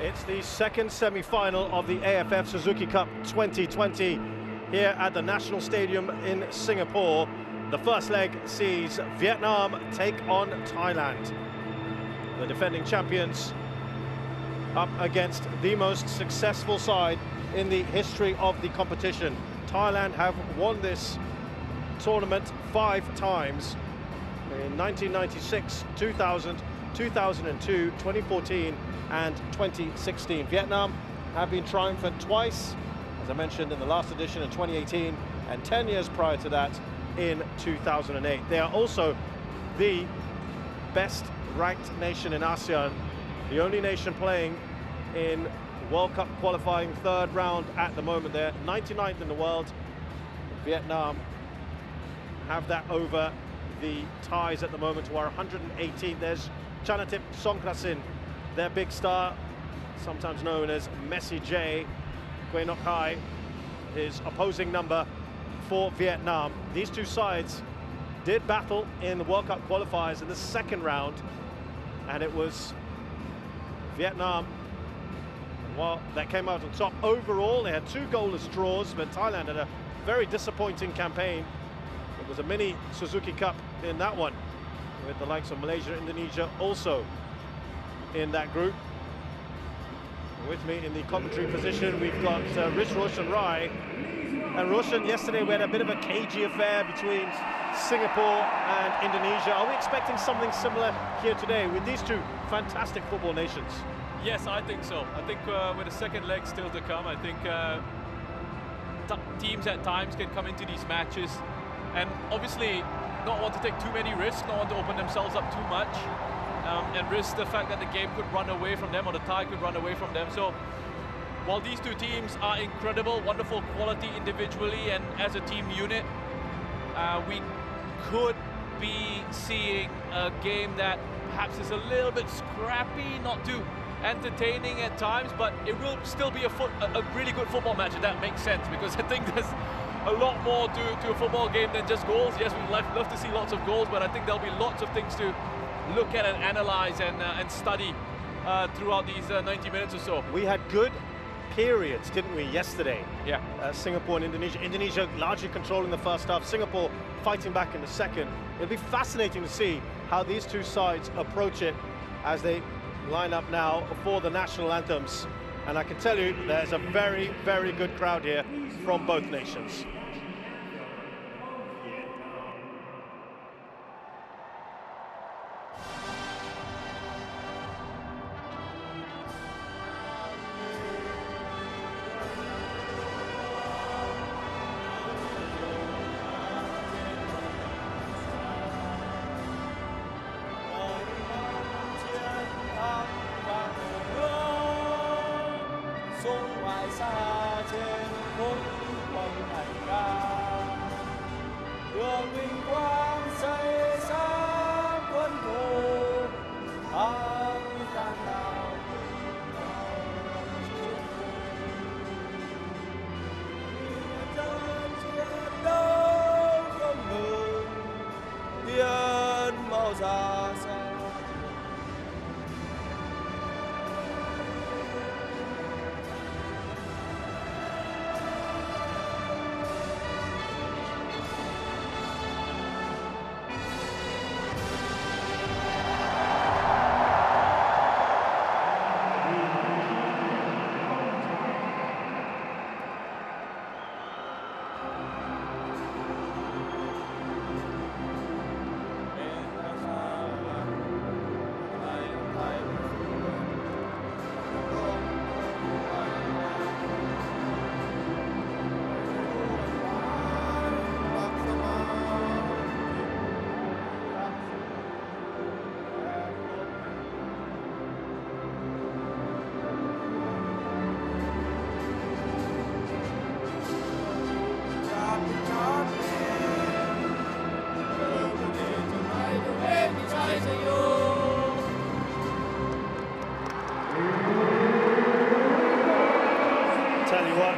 It's the second semi-final of the AFF Suzuki Cup 2020 here at the National Stadium in Singapore. The first leg sees Vietnam take on Thailand. The defending champions up against the most successful side in the history of the competition. Thailand have won this tournament 5 times in 1996, 2000, 2002, 2014 and 2016. Vietnam have been triumphant twice, as I mentioned in the last edition in 2018, and 10 years prior to that in 2008. They are also the best ranked nation in ASEAN, the only nation playing in World Cup qualifying third round at the moment. They're 99th in the world. Vietnam have that over the Thais at the moment, who are 118th. There's Chanatip Songkrasin, their big star, sometimes known as Messi J. Quay Nok Hai, his opposing number for Vietnam. These two sides did battle in the World Cup qualifiers in the second round, and it was Vietnam, well, that came out on top. Overall, they had 2 goalless draws, but Thailand had a very disappointing campaign. It was a mini Suzuki Cup in that one, with the likes of Malaysia, Indonesia also in that group. With me in the commentary position, we've got Roshan Rai. And Roshan, yesterday we had a bit of a cagey affair between Singapore and Indonesia. Are we expecting something similar here today with these two fantastic football nations? Yes, I think so. I think with the second leg still to come, I think teams at times can come into these matches and obviously not want to take too many risks, not want to open themselves up too much, and risk the fact that the game could run away from them or the tie could run away from them. So while these two teams are incredible, wonderful quality individually and as a team unit, we could be seeing a game that perhaps is a little bit scrappy, not too entertaining at times, but it will still be a really good football match, if that makes sense, because I think there's a lot more to a football game than just goals. Yes, we'd love to see lots of goals, but I think there'll be lots of things to look at and analyze and study throughout these 90 minutes or so. We had good periods, didn't we, yesterday? Yeah. Singapore and Indonesia. Indonesia largely controlling the first half, Singapore fighting back in the second. It'll be fascinating to see how these two sides approach it as they line up now for the national anthems. And I can tell you there's a very, very good crowd here from both nations.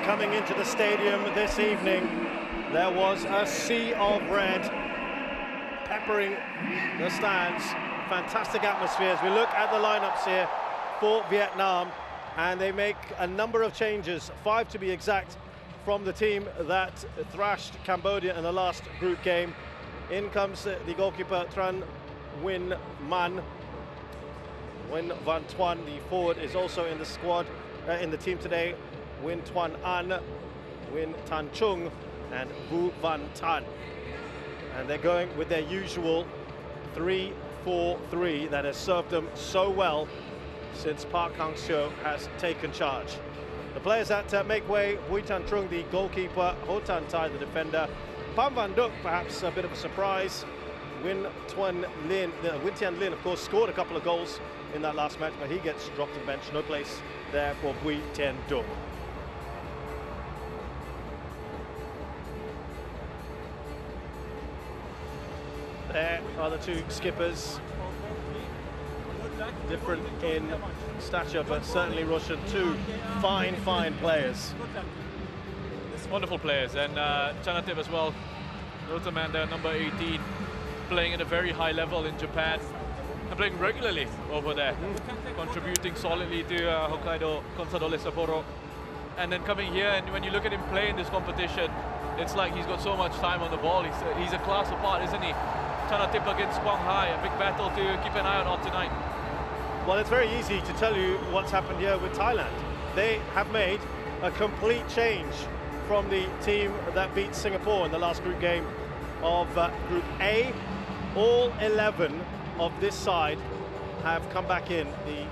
Coming into the stadium this evening, there was a sea of red peppering the stands. Fantastic atmosphere as we look at the lineups here for Vietnam. and they make a number of changes, 5 to be exact, from the team that thrashed Cambodia in the last group game. In comes the goalkeeper Tran Win Man. Win Van Tuan, the forward, is also in the squad, in the team today. Win Tuan An, Win Tan Chung, and Vu Van Tan. And they're going with their usual 3-4-3 that has served them so well since Park Hang-seo has taken charge. The players that make way: Bui Tan Trung, the goalkeeper; Ho Tan Tai, the defender; Pham Van Duk, perhaps a bit of a surprise; Win Tian Lin, of course, scored a couple of goals in that last match, but he gets dropped to the bench. No place there for Bui Tian Duk. There are the two skippers, different in stature, but certainly Russian, two fine players. Wonderful players, and Chanatip as well. Rotamanda, number 18, playing at a very high level in Japan and playing regularly over there, contributing solidly to Hokkaido Consadole Sapporo. And then coming here, and when you look at him play in this competition, it's like he's got so much time on the ball. He's a class apart, isn't he? Chanatip against Quang Hai, a big battle to keep an eye on tonight. Well, it's very easy to tell you what's happened here with Thailand. They have made a complete change from the team that beat Singapore in the last group game of Group A. All 11 of this side have come back in, the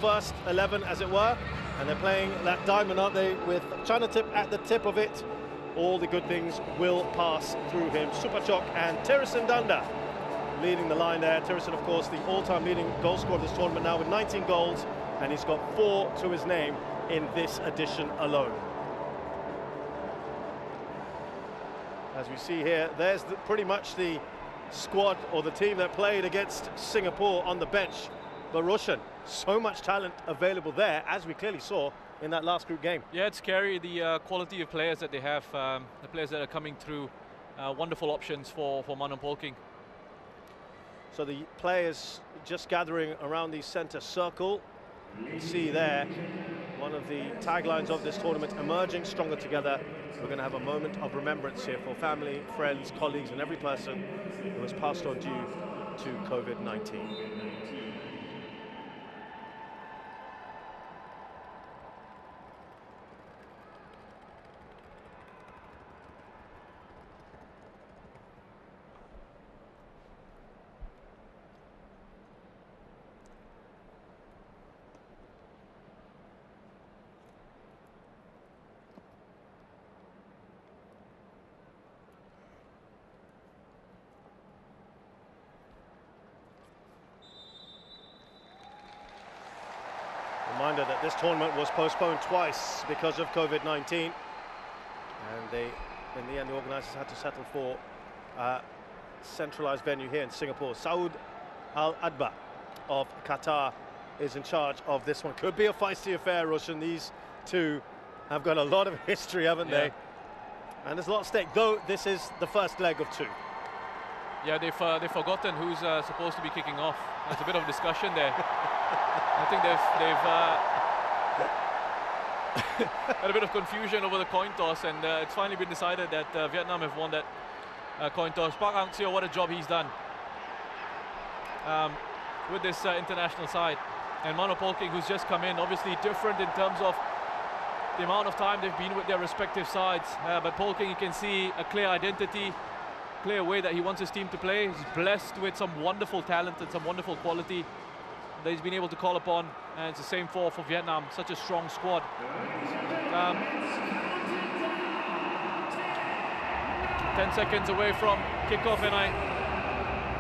first 11 as it were, and they're playing that diamond, aren't they, with Chanatip at the tip of it. All the good things will pass through him. Supachok and Terasin Danda leading the line there. Terasin, of course, the all-time leading goal scorer of this tournament now with 19 goals, and he's got 4 to his name in this edition alone. As we see here, there's pretty much the squad or the team that played against Singapore on the bench. But Roshan, so much talent available there, as we clearly saw in that last group game. Yeah, it's scary, the quality of players that they have, the players that are coming through. Wonderful options for Manon Polking. So the players just gathering around the centre circle. You can see there one of the taglines of this tournament: emerging stronger together. We're going to have a moment of remembrance here for family, friends, colleagues, and every person who has passed on due to COVID-19. Reminder that this tournament was postponed twice because of COVID-19, and in the end, the organisers had to settle for a centralised venue here in Singapore. Saud Al Adba of Qatar is in charge of this one. Could be a feisty affair, Roshan. These two have got a lot of history, haven't they? And there's a lot at stake, though this is the first leg of 2. Yeah, they've forgotten who's supposed to be kicking off. There's a bit of discussion there. I think they've had a bit of confusion over the coin toss, and it's finally been decided that Vietnam have won that coin toss. Park Hang-seo, what a job he's done with this international side. And Manon Polking, who's just come in, obviously different in terms of the amount of time they've been with their respective sides. But Polking, you can see a clear identity, clear way that he wants his team to play. He's blessed with some wonderful talent and some wonderful quality that he's been able to call upon, and it's the same for Vietnam. Such a strong squad. 10 seconds away from kickoff, and I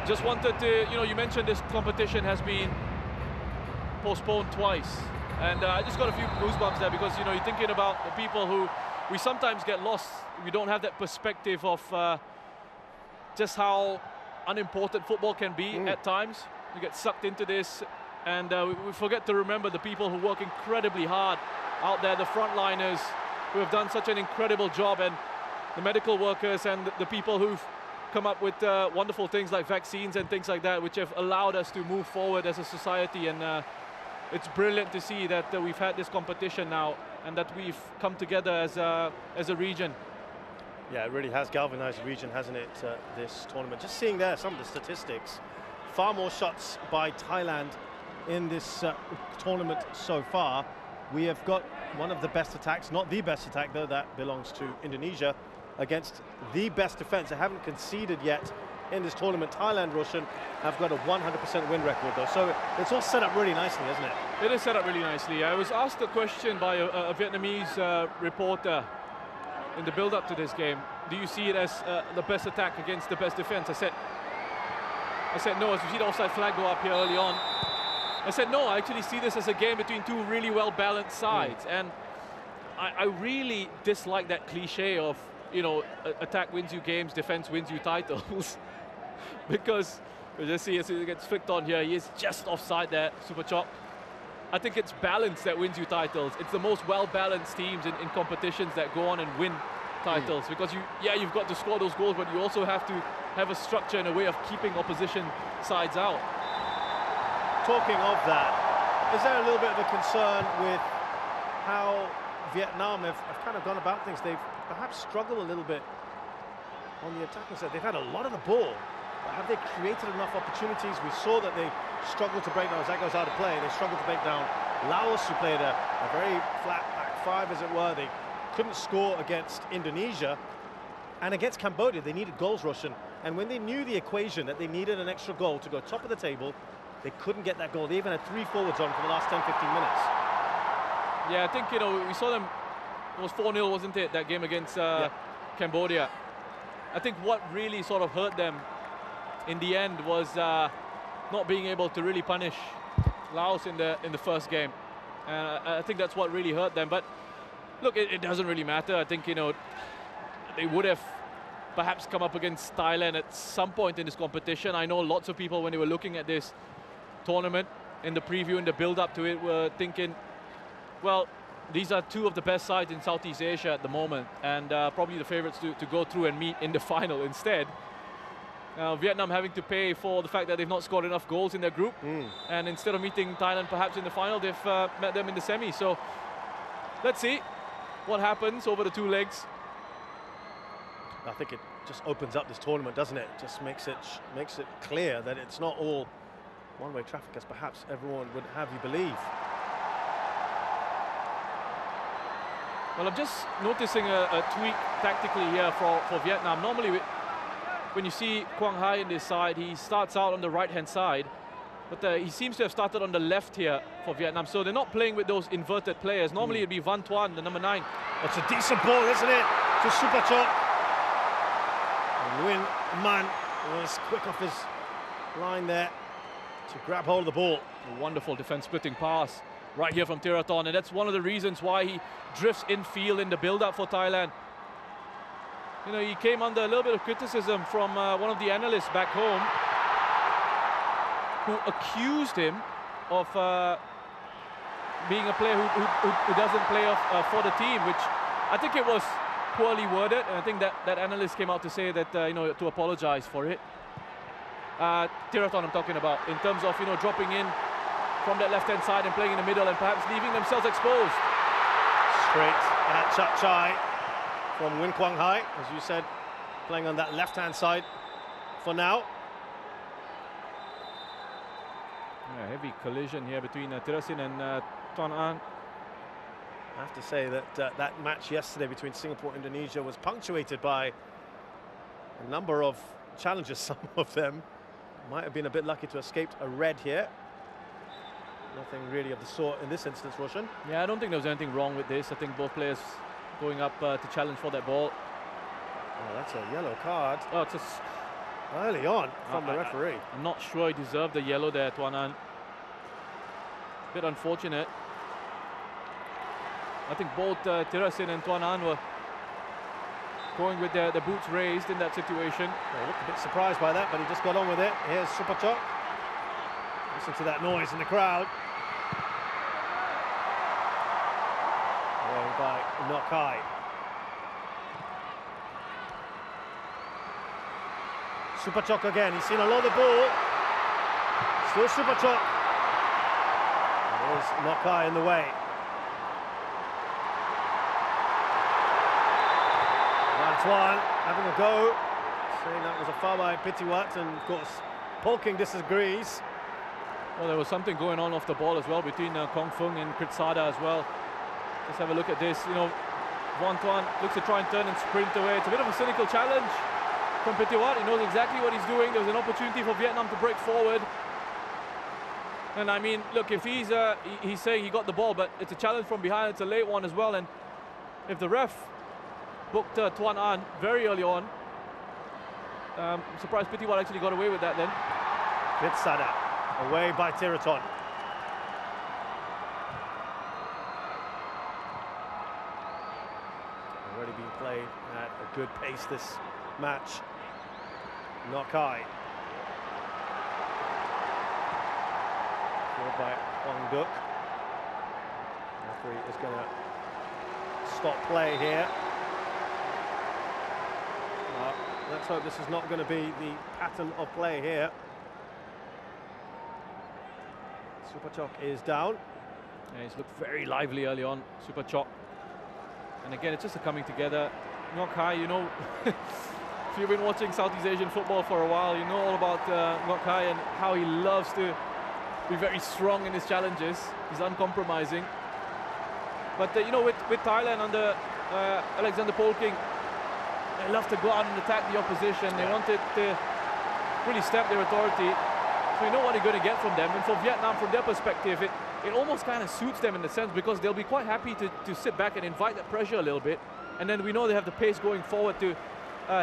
just wanted to, you mentioned this competition has been postponed twice, and I just got a few goosebumps there, because you're thinking about the people who we sometimes get lost. We don't have that perspective of just how unimportant football can be at times. You get sucked into this, and we forget to remember the people who work incredibly hard out there, the frontliners who have done such an incredible job, and the medical workers and the people who've come up with wonderful things like vaccines and things like that, which have allowed us to move forward as a society. And it's brilliant to see that we've had this competition now and that we've come together as a region. Yeah, it really has galvanized the region, hasn't it, this tournament. Just seeing there some of the statistics. Far more shots by Thailand in this tournament so far. We have got one of the best attacks, not the best attack though, that belongs to Indonesia, against the best defense. They haven't conceded yet in this tournament. Thailand, Roshan, have got a 100% win record though, so it's all set up really nicely, isn't it? It is set up really nicely. I was asked a question by a Vietnamese reporter in the build-up to this game. Do you see it as the best attack against the best defense? I said no, as you see the offside flag go up here early on. I said no, I actually see this as a game between two really well-balanced sides. And I really dislike that cliche of, you know, attack wins you games, defense wins you titles. Because, we just see as it gets flicked on here, he is just offside there, Super Chok. I think it's balance that wins you titles. It's the most well-balanced teams in competitions that go on and win titles. Because you've got to score those goals, but you also have to have a structure and a way of keeping opposition sides out. Talking of that, is there a little bit of a concern with how Vietnam have kind of gone about things? They've perhaps struggled a little bit on the attacking side. They've had a lot of the ball, but have they created enough opportunities? We saw that they struggled to break down, as that goes out of play, they struggled to break down Laos, who played a very flat back five, as it were. They couldn't score against Indonesia, and against Cambodia, they needed goals, Roshan. And when they knew the equation that they needed an extra goal to go top of the table, they couldn't get that goal. They even had 3 forwards on for the last 10-15 minutes. Yeah, I think, you know, we saw them, it was 4-0, wasn't it, that game against Cambodia. I think what really sort of hurt them in the end was not being able to really punish Laos in the first game. I think that's what really hurt them. But look, it doesn't really matter. I think, you know, they would have perhaps come up against Thailand at some point in this competition. I know lots of people, when they were looking at this tournament in the preview and the build-up to it, were thinking, well, these are two of the best sides in Southeast Asia at the moment, and probably the favorites to go through and meet in the final instead. Vietnam having to pay for the fact that they've not scored enough goals in their group, and instead of meeting Thailand perhaps in the final, they've met them in the semi. So let's see what happens over the two legs. I think it just opens up this tournament, doesn't it? Just makes it clear that it's not all one-way traffic, as perhaps everyone would have you believe. Well, I'm just noticing a tweak tactically here for Vietnam. Normally, when you see Quang Hai in this side, he starts out on the right-hand side, but he seems to have started on the left here for Vietnam. So they're not playing with those inverted players. Normally, it'd be Van Tuan, the number 9. It's a decent ball, isn't it, to Super Chok. Nguyen Man was quick off his line there to grab hold of the ball. A wonderful defense-splitting pass right here from Thirathon, and that's one of the reasons why he drifts infield in the build-up for Thailand. You know, he came under a little bit of criticism from one of the analysts back home, who accused him of being a player who doesn't play for the team, which I think it was poorly worded, and I think that analyst came out to say that, you know, to apologize for it. Thirathon I'm talking about, in terms of, you know, dropping in from that left-hand side and playing in the middle and perhaps leaving themselves exposed. Straight at Chak Chai from Nguyen Quang Hai, as you said, playing on that left-hand side for now. Yeah, heavy collision here between Thirasin and Tuan An. I have to say that that match yesterday between Singapore and Indonesia was punctuated by a number of challenges. Some of them might have been a bit lucky to escape a red here. Nothing really of the sort in this instance, Roshan. Yeah, I don't think there was anything wrong with this. I think both players going up to challenge for that ball. Oh, that's a yellow card. Oh, it's early on from the referee. I'm not sure he deserved the yellow there, Tuan An. Bit unfortunate. I think both Thirasin and Tuan An were going with their boots raised in that situation. Well, looked a bit surprised by that, but he just got on with it. Here's Super Chok. Listen to that noise in the crowd. Away by Nok Hai. Super Chok again. He's seen a lot of the ball. Still Super Chok. There's Nokai in the way. Antoine having a go, saying that was a foul by Pitiwat, and of course Polking disagrees. Well, there was something going on off the ball as well between Kong Fung and Kritsada as well. Just have a look at this. You know, Antoine looks to try and turn and sprint away. It's a bit of a cynical challenge from Pitiwat. He knows exactly what he's doing. There was an opportunity for Vietnam to break forward. And I mean, look, if he's saying he got the ball, but it's a challenge from behind, it's a late one as well. And if the ref booked Tuan An very early on, I'm surprised Pitiwat actually got away with that then. Kritsada away by Tiraton. Already been played at a good pace this match. Nokai. Followed by Hwang Duk. Referee is going to stop play here. Let's hope this is not going to be the pattern of play here. Supachok is down. Yeah, he's looked very lively early on, Supachok. And again, it's just a coming together. Ngoc you know, if you've been watching Southeast Asian football for a while, you know all about Ngoc and how he loves to be very strong in his challenges. He's uncompromising. But you know, with Thailand under Alexander Polking, they love to go out and attack the opposition. They wanted to really stamp their authority. So you know what they're going to get from them. And for Vietnam, from their perspective, it almost kind of suits them in a sense, because they'll be quite happy to sit back and invite that pressure a little bit. And then we know they have the pace going forward to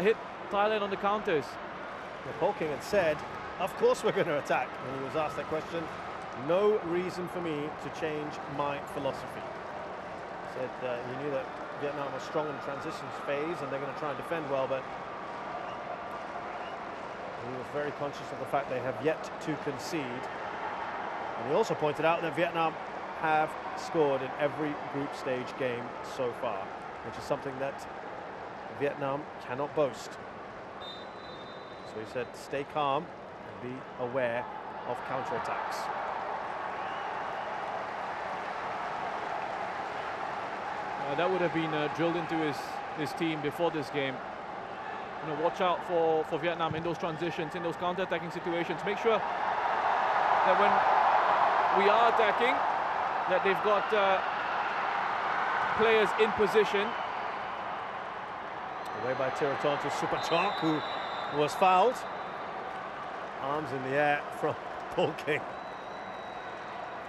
hit Thailand on the counters. Polking had said, of course we're going to attack. When he was asked that question, no reason for me to change my philosophy. Said he knew that Vietnam was strong in the transitions phase and they're going to try and defend well, but he was very conscious of the fact they have yet to concede. And he also pointed out that Vietnam have scored in every group stage game so far, which is something that Vietnam cannot boast. So he said, stay calm and be aware of counterattacks. That would have been drilled into his team before this game. You know, watch out for Vietnam in those transitions, in those counter-attacking situations. Make sure that when we are attacking, that they've got players in position. Away by Tiraton to Supachok, who was fouled. Arms in the air from Polking.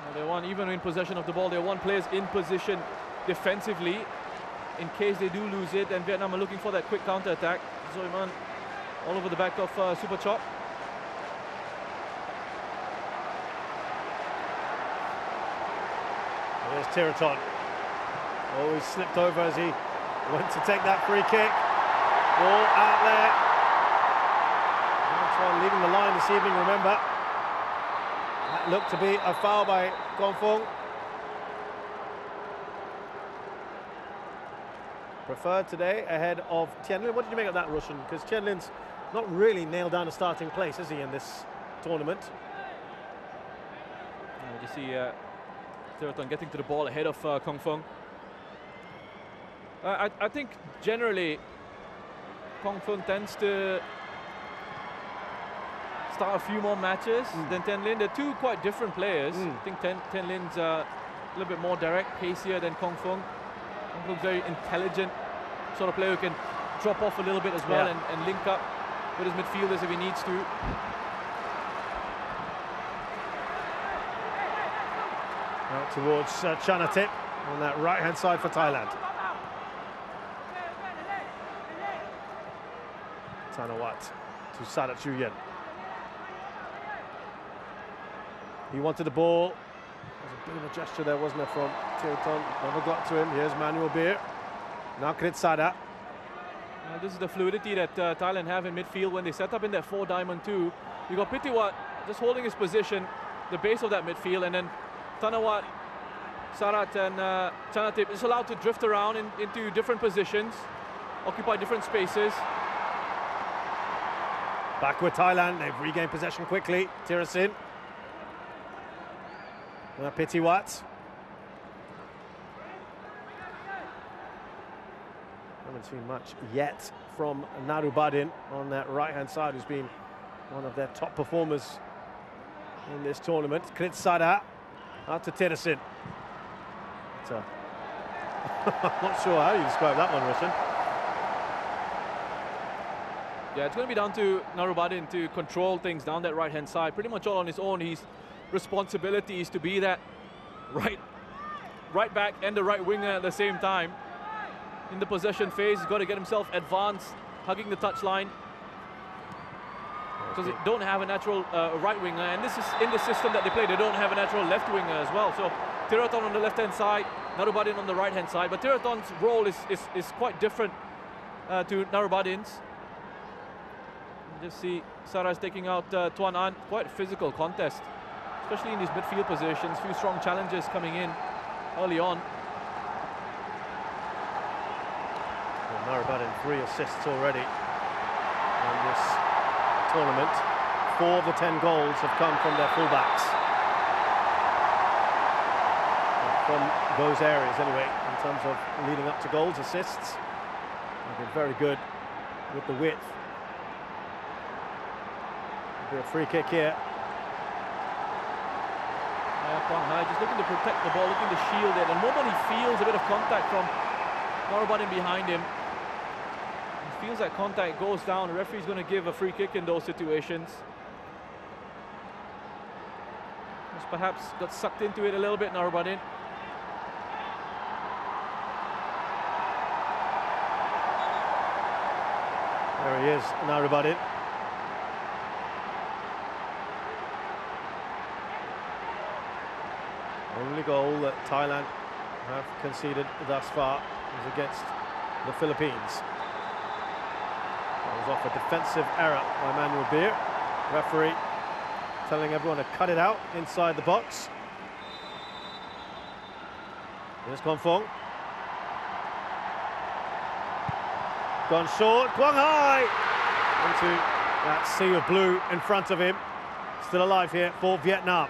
Well, they want, even in possession of the ball, they want players in position defensively in case they do lose it, and Vietnam are looking for that quick counter-attack. Zoiman all over the back of Supachok. There's Tiraton. Oh, he slipped over as he went to take that free kick. Ball out there. Antoine leaving the line this evening, remember. That looked to be a foul by Kong Fung. Preferred today ahead of Tianlin. What did you make of that, Rushan? Because Tianlin's not really nailed down a starting place, is he, in this tournament? You see Tiraton getting to the ball ahead of Kong Fung. I think generally Kong Fung tends to start a few more matches than Tianlin. They're two quite different players. I think Tianlin's a little bit more direct, pacier than Kong Fung. Kong Fung's very intelligent sort of player who can drop off a little bit as well and link up with his midfielders if he needs to. Out towards Chanatip on that right-hand side for Thailand. Tanawat to Sadat Chuyen. He wanted the ball. There was a bit of a gesture there, wasn't there, from Tiraton? Never got to him. Here's Manuel Beer. Now Kritsada. This is the fluidity that Thailand have in midfield when they set up in that 4-diamond-2. You got Pitiwat just holding his position, the base of that midfield, and then Tanawat, Sarat and Chanatip is allowed to drift around into different positions, occupy different spaces. Back with Thailand, they've regained possession quickly. Tirasin. Pitiwat. Haven't seen much yet from Narubadin on that right-hand side, who's been one of their top performers in this tournament. Kritsada out to Tirasin. I'm not sure how you describe that one, Roshan. Yeah, it's going to be down to Narubadin to control things down that right-hand side, pretty much all on his own. His responsibility is to be that right back and the right winger at the same time. In the possession phase, he's got to get himself advanced, hugging the touchline. Because they don't have a natural right winger, and this is in the system that they play. They don't have a natural left winger as well. So Tiraton on the left-hand side, Narubadin on the right-hand side. But Tiraton's role is quite different to Narubadin's. Just see Saras taking out Tuan An. Quite a physical contest, especially in these midfield positions. Few strong challenges coming in early on. Well, Narubadin 3 assists already in this tournament. 4 of the 10 goals have come from their fullbacks. From those areas anyway, in terms of leading up to goals, assists. They've been very good with the width. A free kick here. Quang Hai just looking to protect the ball, looking to shield it, and nobody feels a bit of contact from Narubadin behind him. He feels that contact goes down. The referee's going to give a free kick in those situations. Just perhaps got sucked into it a little bit, Narubadin. There he is, Narubadin. Only goal that Thailand have conceded thus far is against the Philippines. That was off a defensive error by Manuel Beer. Referee telling everyone to cut it out inside the box. Here's Konfong. Gone short, Quang Hai into that sea of blue in front of him. Still alive here for Vietnam.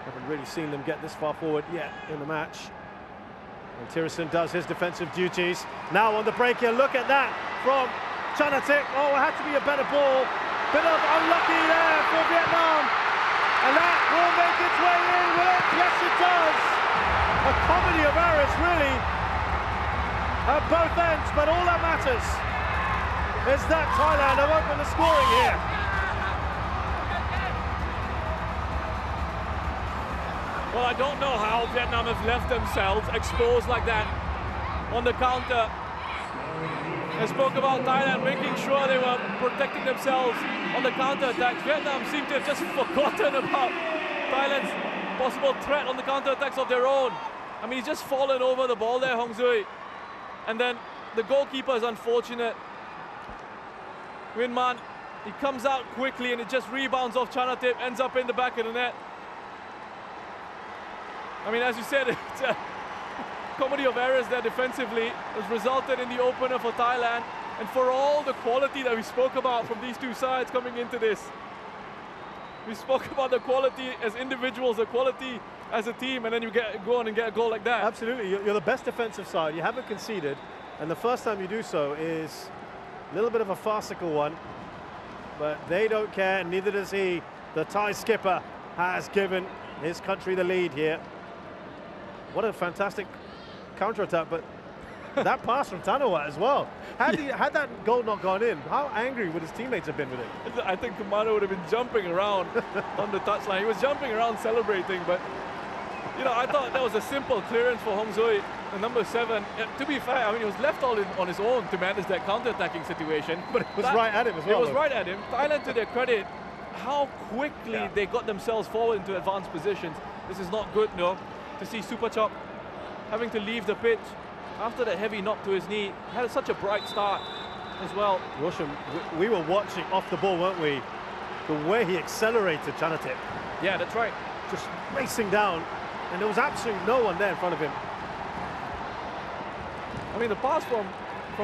Haven't really seen them get this far forward yet in the match. And Tirasin does his defensive duties. Now on the break here, look at that from Chanatik. Oh, it had to be a better ball. Bit of unlucky there for Vietnam. And that will make its way in, will it? Yes, it does. A comedy of errors, really, at both ends. But all that matters is that Thailand have opened the scoring here. Well, I don't know how Vietnam have left themselves exposed like that on the counter. I spoke about Thailand making sure they were protecting themselves on the counter-attacks. Vietnam seem to have just forgotten about Thailand's possible threat on the counter-attacks of their own. I mean, he's just fallen over the ball there, Hong Zui. And then the goalkeeper is unfortunate. Win Man, he comes out quickly and it just rebounds off Chanatip, ends up in the back of the net. I mean, as you said, it's a comedy of errors there defensively has resulted in the opener for Thailand. And for all the quality that we spoke about from these two sides coming into this, we spoke about the quality as individuals, the quality as a team, and then you go on and get a goal like that. Absolutely, you're the best defensive side. You haven't conceded, and the first time you do so is a little bit of a farcical one. But they don't care, and neither does he. The Thai skipper has given his country the lead here. What a fantastic counter-attack, but that pass from Tanawa as well. Had that goal not gone in, how angry would his teammates have been with it? I think Kumano would have been jumping around on the touchline. He was jumping around celebrating, but you know, I thought that was a simple clearance for Hong Zui, the number 7. To be fair, I mean, he was left all on his own to manage that counter-attacking situation. But it was right at him as well. It was right at him. Thailand, to their credit, how quickly they got themselves forward into advanced positions. This is not good, no. To see Supachop having to leave the pitch after that heavy knock to his knee. Had such a bright start as well. Roshan, we were watching off the ball, weren't we? The way he accelerated Chanatip. Yeah, that's right. Just racing down, and there was absolutely no one there in front of him. I mean, the pass from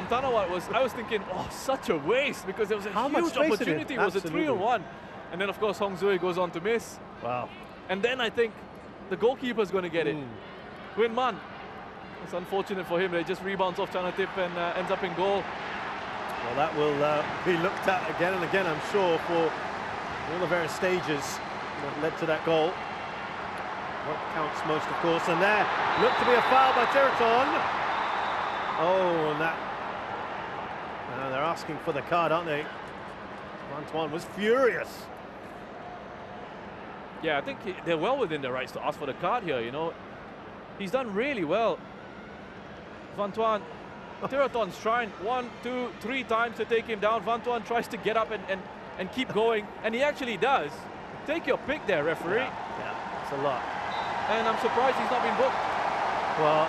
Tanawat was, I was thinking, oh, such a waste, because there was a huge opportunity. It was a 3-on-1. And then, of course, Hong Zui goes on to miss. Wow. And then I think the goalkeeper's going to get it. Win Man. It's unfortunate for him. He just rebounds off Chanatip and ends up in goal. Well, that will be looked at again and again, I'm sure, for all the various stages that led to that goal. What counts most, of course, and there looked to be a foul by Tiraton. Oh, and that... they're asking for the card, aren't they? Antoine was furious. Yeah, I think they're well within their rights to ask for the card here, you know. He's done really well. Vantuan, Tiraton's trying 1, 2, 3 times to take him down. Vantuan tries to get up and keep going, and he actually does. Take your pick there, referee. Yeah, it's a lot. And I'm surprised he's not been booked. Well,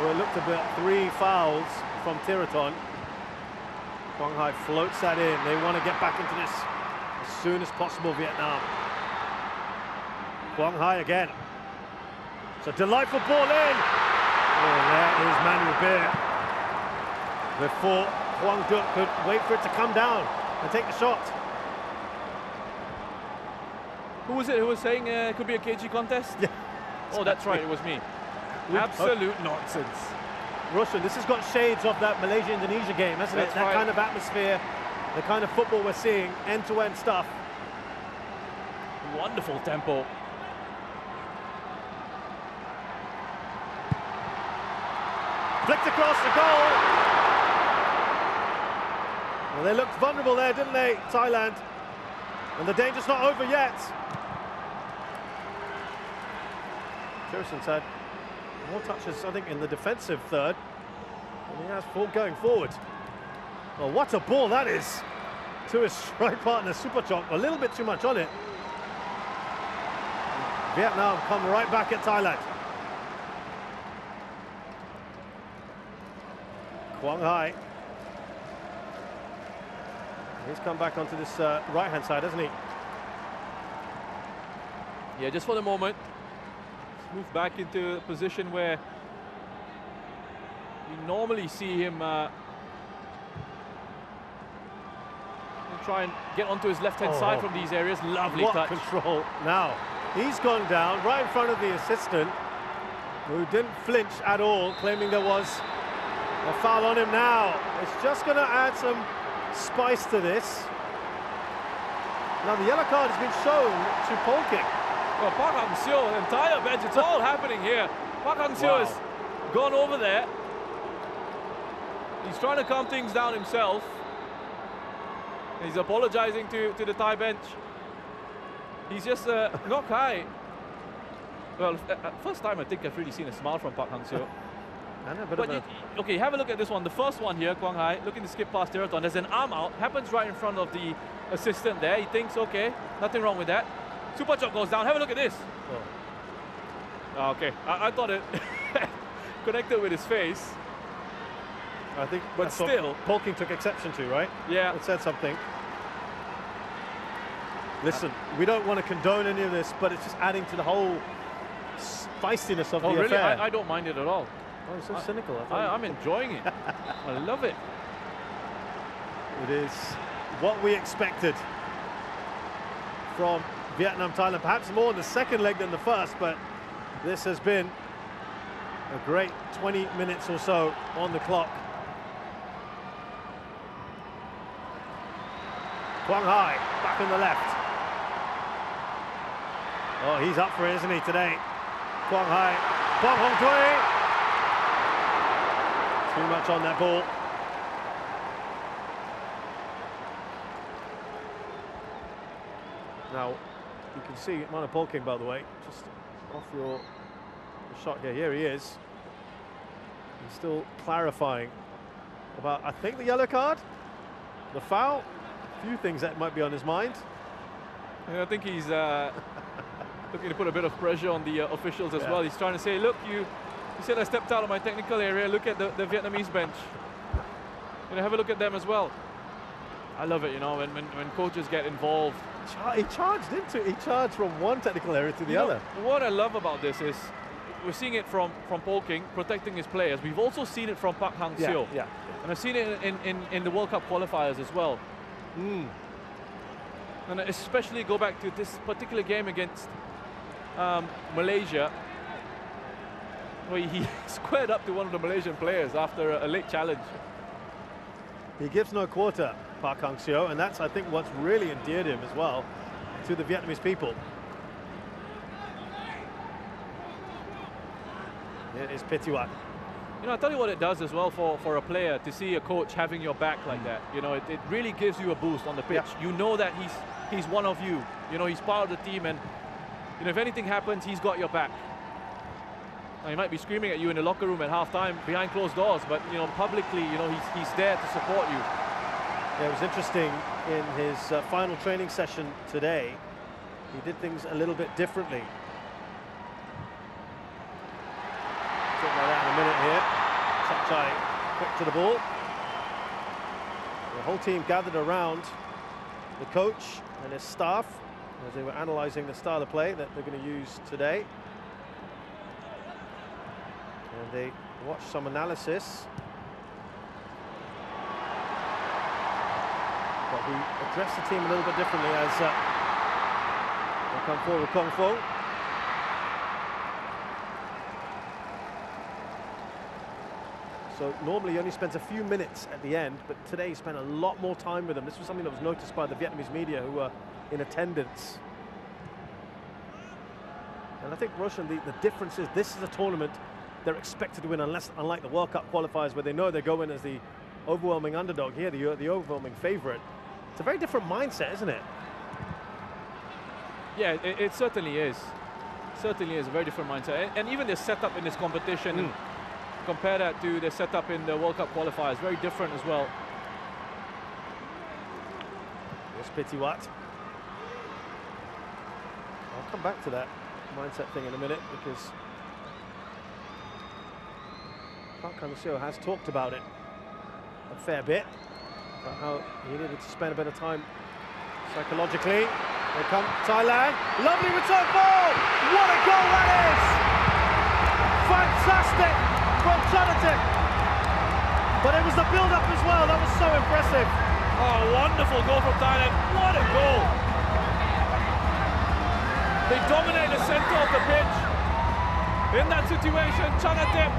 we looked at 3 fouls from Tiraton. Quang Hai floats that in. They want to get back into this as soon as possible, Vietnam. Quang Hai again. It's a delightful ball in. Oh, there is Manuel Beer. Before Quang Duc could wait for it to come down and take the shot. Who was it who was saying it could be a KG contest? Yeah. Oh, that's right, it was me. Absolute nonsense. Roshan, this has got shades of that Malaysia-Indonesia game, hasn't it? That kind of atmosphere, the kind of football we're seeing, end-to-end stuff. Wonderful tempo. Flicked across the goal. Well, they looked vulnerable there, didn't they, Thailand? And the danger's not over yet. Pearson's had more touches, I think, in the defensive third than he has going forward. Well, what a ball that is to his strike partner, Supachok. A little bit too much on it. Vietnam come right back at Thailand. Quang Hai. He's come back onto this right-hand side, hasn't he? Yeah, just for the moment. Let's move back into a position where you normally see him try and get onto his left-hand side from these areas. Lovely touch. Control. Now, he's gone down right in front of the assistant, who didn't flinch at all, claiming there was a foul on him now. It's just going to add some spice to this. Now the yellow card has been shown to Polking. Well, Park Hang-seo, the entire bench, it's all happening here. Park Hang-seo has gone over there. He's trying to calm things down himself. He's apologizing to the Thai bench. He's just knock high. Well, first time I think I've really seen a smile from Park Hang-seo. Okay, have a look at this one. The first one here, Quang Hai, looking to skip past Tiraton. There's an arm out, happens right in front of the assistant there. He thinks, okay, nothing wrong with that. Supachok goes down. Have a look at this. Oh, okay, I thought it connected with his face. I think, but still, Polking took exception to, right? Yeah, it said something. Listen, we don't want to condone any of this, but it's just adding to the whole feistiness of the really? affair. I don't mind it at all. Oh, it's so cynical. I'm enjoying it. I love it. It is what we expected from Vietnam, Thailand. Perhaps more in the second leg than the first, but this has been a great 20 minutes or so on the clock. Quang Hai back on the left. Oh, he's up for it, isn't he, today? Quang Hai. Bong Hong Dui. Too much on that ball. Now, you can see Manu Polking, by the way, just off your shot here. Here he is. He's still clarifying about, I think, the yellow card, the foul. A few things that might be on his mind. Yeah, I think he's looking to put a bit of pressure on the officials as well. He's trying to say, look, you said I stepped out of my technical area. Look at the Vietnamese bench. You know, have a look at them as well. I love it, you know, when coaches get involved. He charged into he charged from one technical area to the other. What I love about this is we're seeing it from Polking protecting his players. We've also seen it from Park Hang-seo. Yeah. And I've seen it in the World Cup qualifiers as well. And especially go back to this particular game against Malaysia, where he squared up to one of the Malaysian players after a late challenge. He gives no quarter, Park Hang-seo, and that's, I think, what's really endeared him as well to the Vietnamese people. Here is Pitiwat. You know, I'll tell you what it does as well for a player to see a coach having your back like that. You know, it really gives you a boost on the pitch. Yeah. You know that he's one of you. You know, he's part of the team, and you know, if anything happens, he's got your back. Now, he might be screaming at you in the locker room at half-time behind closed doors, but you know, publicly, you know, he's there to support you. Yeah, it was interesting in his final training session today. He did things a little bit differently. Talk about that in a minute here. Chak-chai quick to the ball. The whole team gathered around the coach and his staff as they were analysing the style of play that they're going to use today. And they watched some analysis. But we addressed the team a little bit differently as they come forward with Kong Fong. So normally he only spends a few minutes at the end, but today he spent a lot more time with them. This was something that was noticed by the Vietnamese media who were in attendance. And I think, Roshan, the difference is this is a tournament they're expected to win, unlike the World Cup qualifiers where they know they go in as the overwhelming underdog. Here, the overwhelming favourite. It's a very different mindset, isn't it? Yeah, it certainly is. Certainly is a very different mindset. And even the setup in this competition, compare that to the setup in the World Cup qualifiers, very different as well. Here's Pitiwat. I'll come back to that mindset thing in a minute because Park Hang-seo has talked about it a fair bit, about how he needed to spend a bit of time psychologically. Here come Thailand. Lovely return ball! What a goal that is! Fantastic from Chanatip. But it was the build-up as well. That was so impressive. Oh, wonderful goal from Thailand. What a goal! They dominate the center of the pitch. In that situation, Chanatip,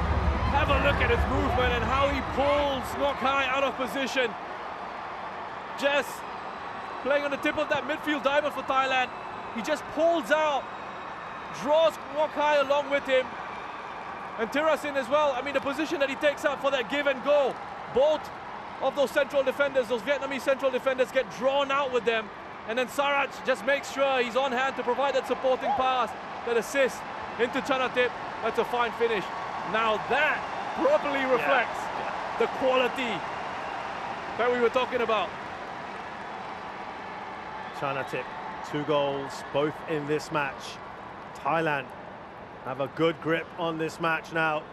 have a look at his movement and how he pulls Ngoc Hai out of position. Just playing on the tip of that midfield diamond for Thailand. He just pulls out, draws Ngoc Hai along with him. And Tirasin as well. I mean, the position that he takes up for that give and go. Both of those central defenders, those Vietnamese central defenders, get drawn out with them. And then Sarach just makes sure he's on hand to provide that supporting pass, that assist into Chanatip. That's a fine finish. Now that properly reflects the quality that we were talking about. Chanatip, 2 goals, both in this match. Thailand have a good grip on this match now.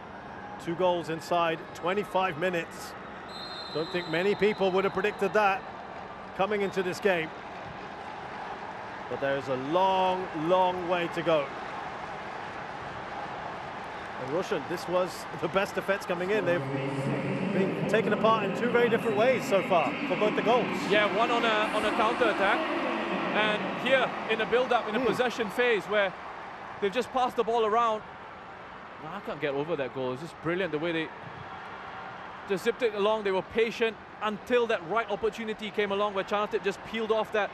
2 goals inside 25 minutes. Don't think many people would have predicted that coming into this game. But there's a long, long way to go. And Roshan, this was the best defense coming in. They've been taken apart in 2 very different ways so far for both the goals. Yeah, one on a counter-attack, and here in the build-up, in the possession phase where they've just passed the ball around. I can't get over that goal. It's just brilliant the way they just zipped it along. They were patient until that right opportunity came along where Chanatip just peeled off that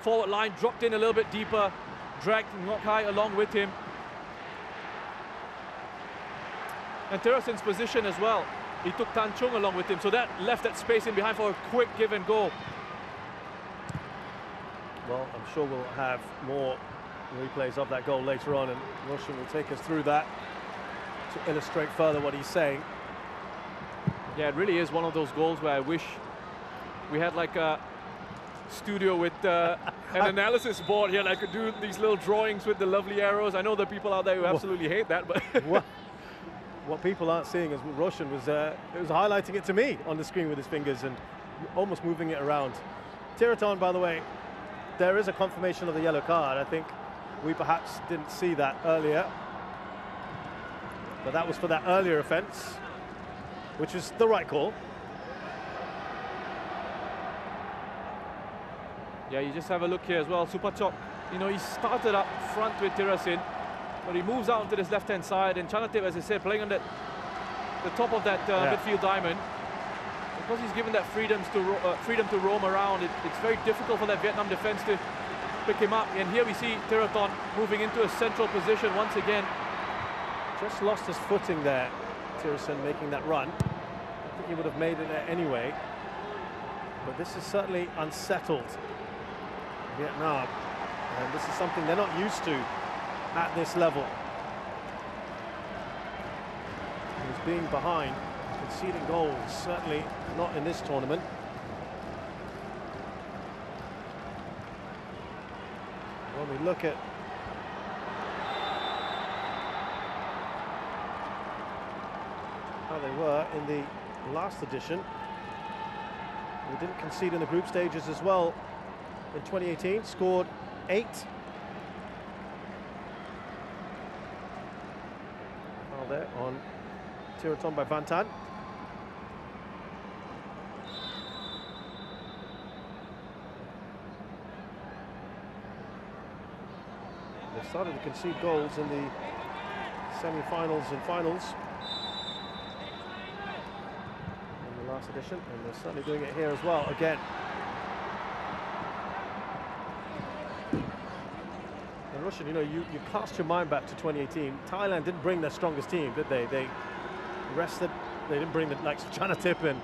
forward line, dropped in a little bit deeper, dragged Ngoc Hai along with him. And Tirasin's position as well. He took Tan Chung along with him, so that left that space in behind for a quick give and go. Well, I'm sure we'll have more replays of that goal later on, and Roshan will take us through that to illustrate further what he's saying. Yeah, it really is one of those goals where I wish we had like a studio with an analysis board here, like I could do these little drawings with the lovely arrows. I know there are people out there who absolutely hate that, but what people aren't seeing is Roshan was highlighting it to me on the screen with his fingers and almost moving it around. Tiraton, by the way, there is a confirmation of the yellow card. I think we perhaps didn't see that earlier, but that was for that earlier offence, which is the right call. Yeah, you just have a look here as well. Supachok You know, he started up front with Tirasin, but he moves out to this left-hand side, and Chanatip, as I said, playing on the top of that midfield diamond. Because he's given that freedom to roam around, it's very difficult for that Vietnam defense to pick him up. And here we see Tiraton moving into a central position once again. Just lost his footing there, Tirasin making that run. I think he would have made it there anyway. But this is certainly unsettled Vietnam. And this is something they're not used to at this level. He's being behind, conceding goals, certainly not in this tournament. When we look at how they were in the last edition, we didn't concede in the group stages as well in 2018, scored 8. Foul there on Tiraton by Van Tan. They started to concede goals in the semi-finals and finals in the last edition, and they're certainly doing it here as well again. And Rushan, you know, you cast your mind back to 2018. Thailand didn't bring their strongest team, did they? They rested. They didn't bring the likes of Chanatip and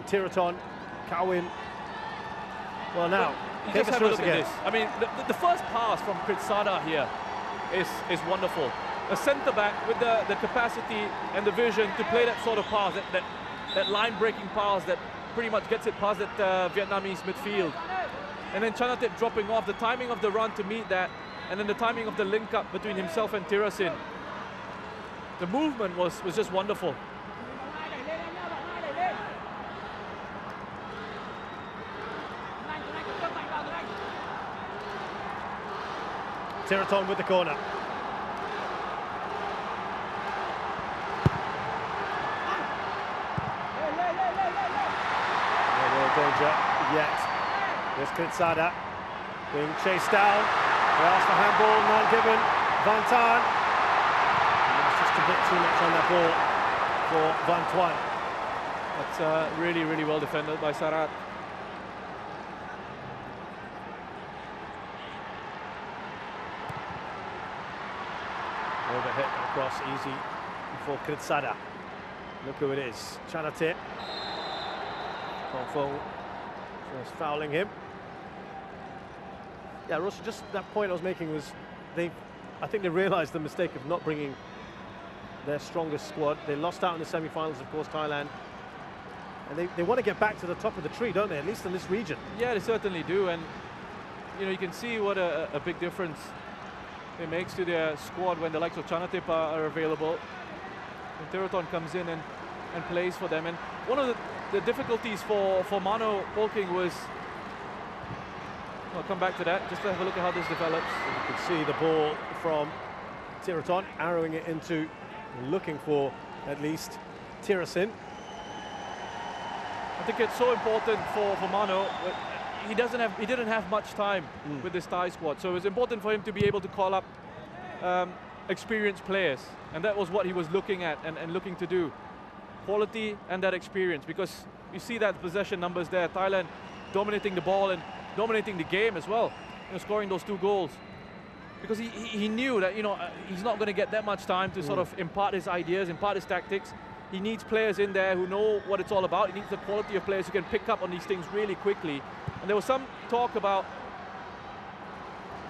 Tiraton, Kawin. Well, now you just have a look at this. I mean, the first pass from Kritsada here is wonderful. A centre back with the capacity and the vision to play that sort of pass, that line-breaking pass that pretty much gets it past that Vietnamese midfield. And then Chanatip dropping off, the timing of the run to meet that, and then the timing of the link-up between himself and Tirasin. The movement was just wonderful. Tiraton with the corner. No real danger yet. There's Kritsada being chased down. They asked for handball, none given. Van Tan. That's just a bit too much on that ball for Van Tuan. That's really, really well defended by Sarat. Overhit across easy for Kritsada. Look who it is, Chanatip. Kongfong just fouling him. Yeah, Ross, just that point I was making was I think they realised the mistake of not bringing their strongest squad. They lost out in the semi-finals, of course, Thailand. And they want to get back to the top of the tree, don't they, at least in this region? Yeah, they certainly do. And, you know, you can see what a big difference it makes to their squad when the likes of Chanatip are available. And Tiraton comes in and plays for them. And one of the difficulties for Mano Polking was, I'll come back to that, just to have a look at how this develops. You can see the ball from Tiraton, arrowing it into, looking for at least Tirasin. I think it's so important for Mano. He didn't have much time with this Thai squad, so it was important for him to be able to call up experienced players, and that was what he was looking at and looking to do. Quality and that experience, because you see that possession numbers there, Thailand dominating the ball and dominating the game as well, you know, scoring those 2 goals. Because he knew that, you know, he's not going to get that much time to sort of impart his ideas, impart his tactics. He needs players in there who know what it's all about. He needs the quality of players who can pick up on these things really quickly. And there was some talk about,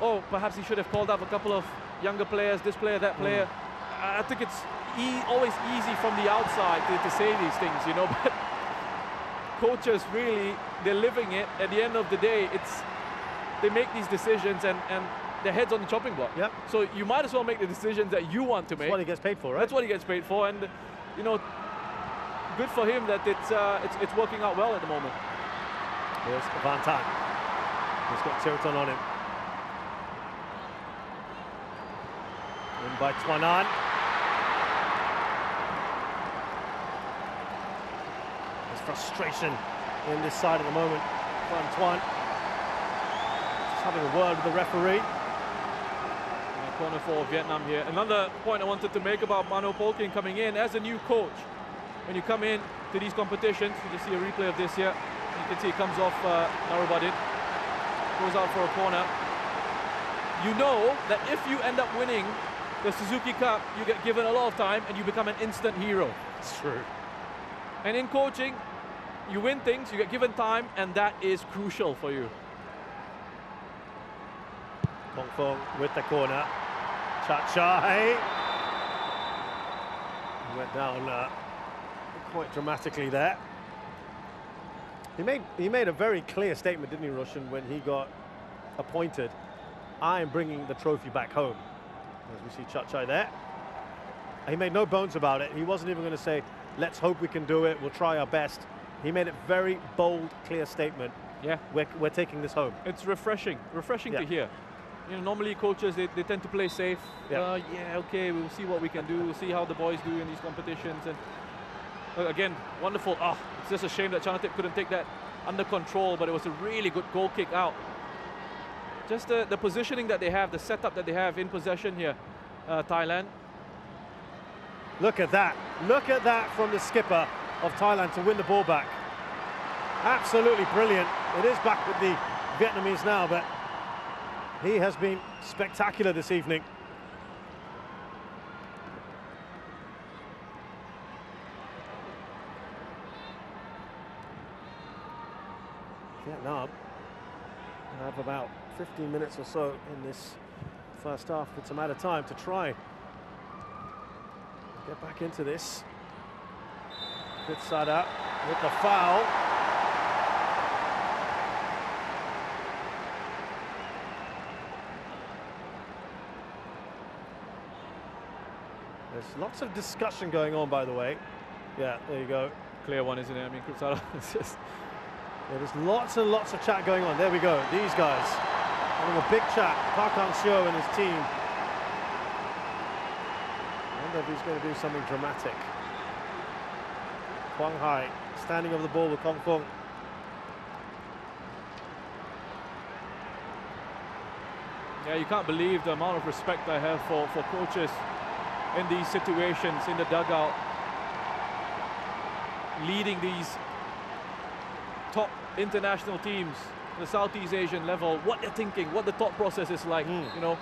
oh, perhaps he should have called up a couple of younger players, this player, that player. I think it's always easy from the outside to say these things, you know, but coaches really, they're living it. At the end of the day, they make these decisions and their head's on the chopping block. Yep. So you might as well make the decisions that you want to make. That's what he gets paid for, right? That's what he gets paid for, and you know, good for him that it's working out well at the moment. Here's Van Tan. He's got Tiraton on him. In by Tuanan. There's frustration in this side at the moment. Van Tuan just having a word with the referee. corner for Vietnam here. Another point I wanted to make about Mano Polking coming in as a new coach. When you come in to these competitions, you can see a replay of this here. You can see it comes off Narubadin, goes out for a corner. You know that if you end up winning the Suzuki Cup, you get given a lot of time and you become an instant hero. It's true. And in coaching, you win things, you get given time, and that is crucial for you. Kong Fong with the corner. Chai went down quite dramatically there. He made a very clear statement, didn't he, Roshan, when he got appointed? I am bringing the trophy back home. As we see Chai there. He made no bones about it. He wasn't even going to say, let's hope we can do it, we'll try our best. He made a very bold, clear statement. Yeah. We're taking this home. It's refreshing to hear. You know, normally coaches, they tend to play safe. Yeah. Yeah, okay, we'll see what we can do. We'll see how the boys do in these competitions. And again, wonderful. It's just a shame that Chanatip couldn't take that under control, but it was a really good goal kick out. Just the positioning that they have, the setup that they have in possession here, Thailand. Look at that. Look at that from the skipper of Thailand to win the ball back. Absolutely brilliant. It is back with the Vietnamese now, but he has been spectacular this evening. Vietnam have about 15 minutes or so in this first half with some added time to try get back into this. Sada with the foul. There's lots of discussion going on, by the way. Yeah, there you go. Clear one, isn't it? I mean, Kutsara, it's just... There's lots and lots of chat going on. There we go. These guys having a big chat. Park Hang-seo and his team. I wonder if he's going to do something dramatic. Quang Hai standing over the ball with Kong Fong. Yeah, you can't believe the amount of respect I have for coaches in these situations, in the dugout, leading these top international teams, the Southeast Asian level, what they're thinking, what the thought process is like, you know.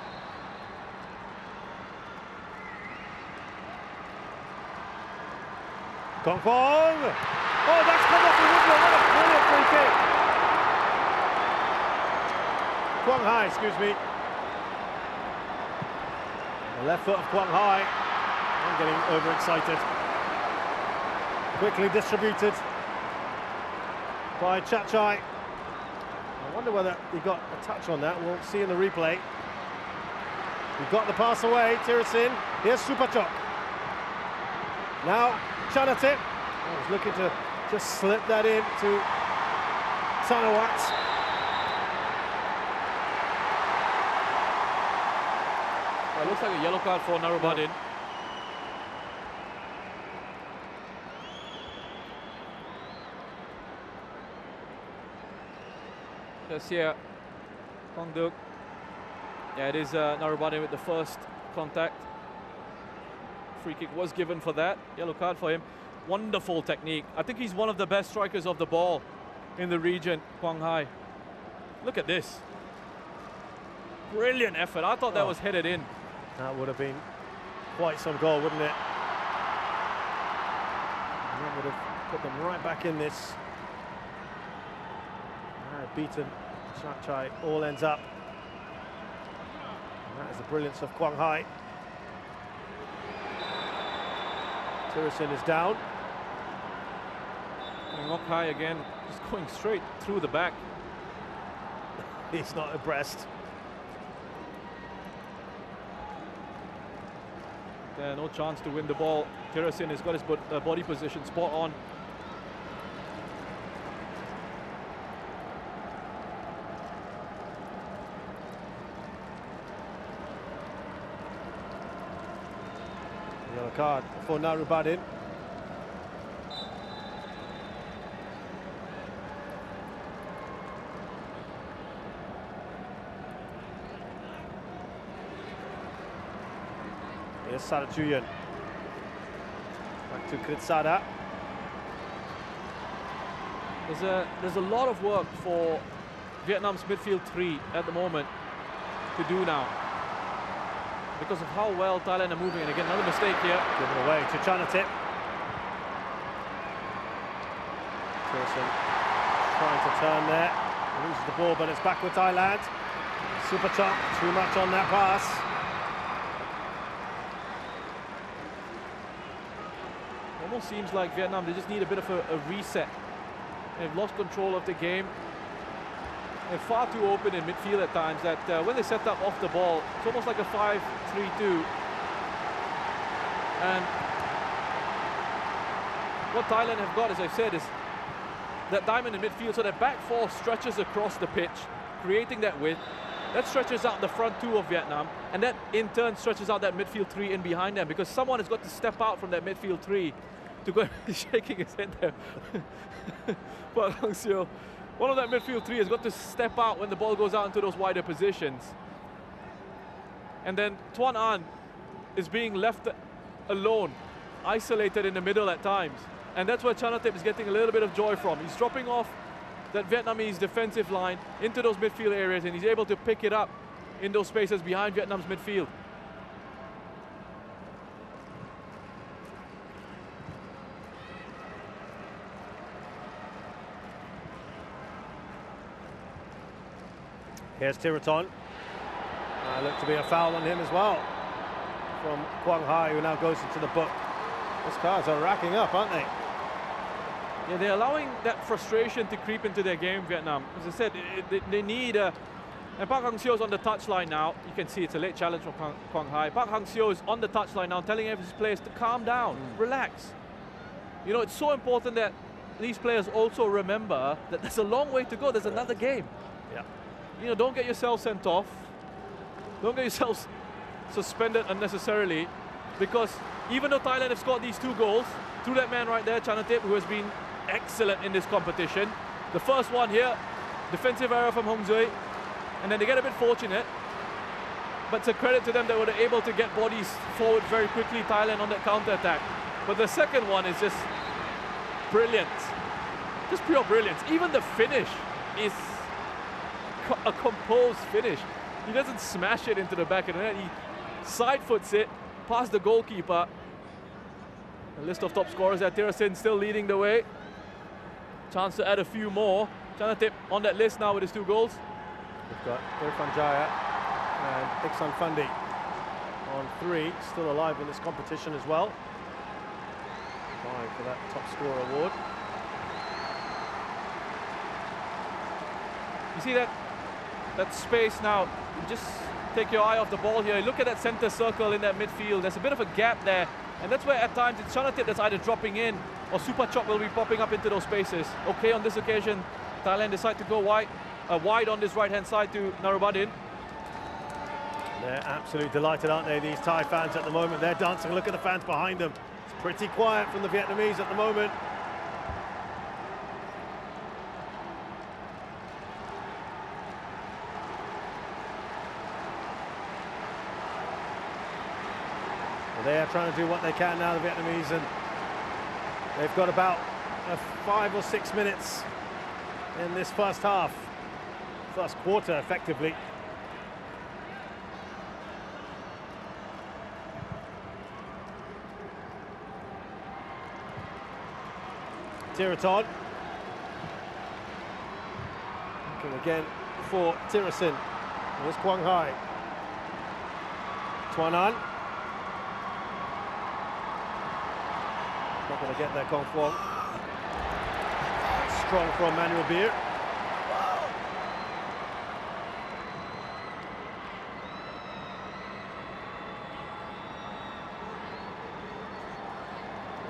Kong Fong! Oh, that's come off the woodwork. What a brilliant free kick. Quang Hai, excuse me. The left foot of Quang Hai. I'm getting overexcited. Quickly distributed by Chai. I wonder whether he got a touch on that. We'll see in the replay. He got the pass away. Tirasin. Here's Supachok. Now Chanatip. I was looking to just slip that in to Tanawat. It looks like a yellow card for Narubadin. Yes, here, Kong Duk. Yeah, it is Narubadin with the first contact. Free kick was given for that. Yellow card for him. Wonderful technique. I think he's one of the best strikers of the ball in the region, Quang Hai. Look at this. Brilliant effort. I thought that was headed in. That would have been quite some goal, wouldn't it? And that would have put them right back in this. Beaten Chai, all ends up. And that is the brilliance of Quang Hai. Tirasin is down. And Quang Hai again, just going straight through the back. He's not abreast. No chance to win the ball. Tirasin has got his body position spot on. Yellow card for Narubadin. Here's Saratuyan. Back to Kritsada. There's a lot of work for Vietnam's midfield three at the moment to do now, because of how well Thailand are moving. And again, another mistake here. Given away to Chanatip. Tilson trying to turn there. Loses the ball, but it's back with Thailand. Super Chop, too much on that pass. Almost seems like Vietnam, they just need a bit of a reset. They've lost control of the game. They're far too open in midfield at times that when they set up off the ball, it's almost like a 5-3-2. And what Thailand have got, as I said, is that diamond in midfield, so that back four stretches across the pitch, creating that width. That stretches out the front two of Vietnam, and that in turn stretches out that midfield three in behind them, because someone has got to step out from that midfield three to go. Shaking his head there. But one of that midfield three has got to step out when the ball goes out into those wider positions. And then Tuan An is being left alone, isolated in the middle at times. And that's where Chanatip is getting a little bit of joy from. He's dropping off that Vietnamese defensive line into those midfield areas, and he's able to pick it up in those spaces behind Vietnam's midfield. Here's Tiraton. Look to be a foul on him as well from Quang Hai, who now goes into the book. Those cards are racking up, aren't they? Yeah, they're allowing that frustration to creep into their game, Vietnam. As I said, they need and Park Hang-seo's on the touchline now. You can see it's a late challenge from Quang Hai. Park Hang-seo is on the touchline now, telling his players to calm down, relax. You know, it's so important that these players also remember that there's a long way to go. There's another game. Yeah. You know, don't get yourself sent off. Don't get yourself suspended unnecessarily, because even though Thailand have scored these 2 goals through that man right there, Chanatip, who has been excellent in this competition. The first one here, defensive error from Hong Zui, and then they get a bit fortunate, but it's a credit to them that were able to get bodies forward very quickly, Thailand, on that counter-attack. But the second one is just brilliant, just pure brilliance. Even the finish is a composed finish. He doesn't smash it into the back of the net, he side foots it past the goalkeeper. A list of top scorers there, Tirasin still leading the way. Chance to add a few more. Chanatip on that list now with his 2 goals. We've got Irfan Jaya and Iksan Fundi on 3, still alive in this competition as well. Vying for that top scorer award. You see that space now? You just take your eye off the ball here. Look at that center circle in that midfield. There's a bit of a gap there, and that's where at times it's Chanatip that's either dropping in or Super Chop will be popping up into those spaces. Okay, on this occasion, Thailand decide to go wide on this right-hand side to Narubadin. They're absolutely delighted, aren't they, these Thai fans at the moment? They're dancing. Look at the fans behind them. It's pretty quiet from the Vietnamese at the moment. Well, they are trying to do what they can now, the Vietnamese, and they've got about 5 or 6 minutes in this first half. First quarter, effectively. Tiraton. Looking again for Tirasin. Here's Quang Hai. Tuan An. Not going to get there, Kong Fuong. Strong from Manuel Beer.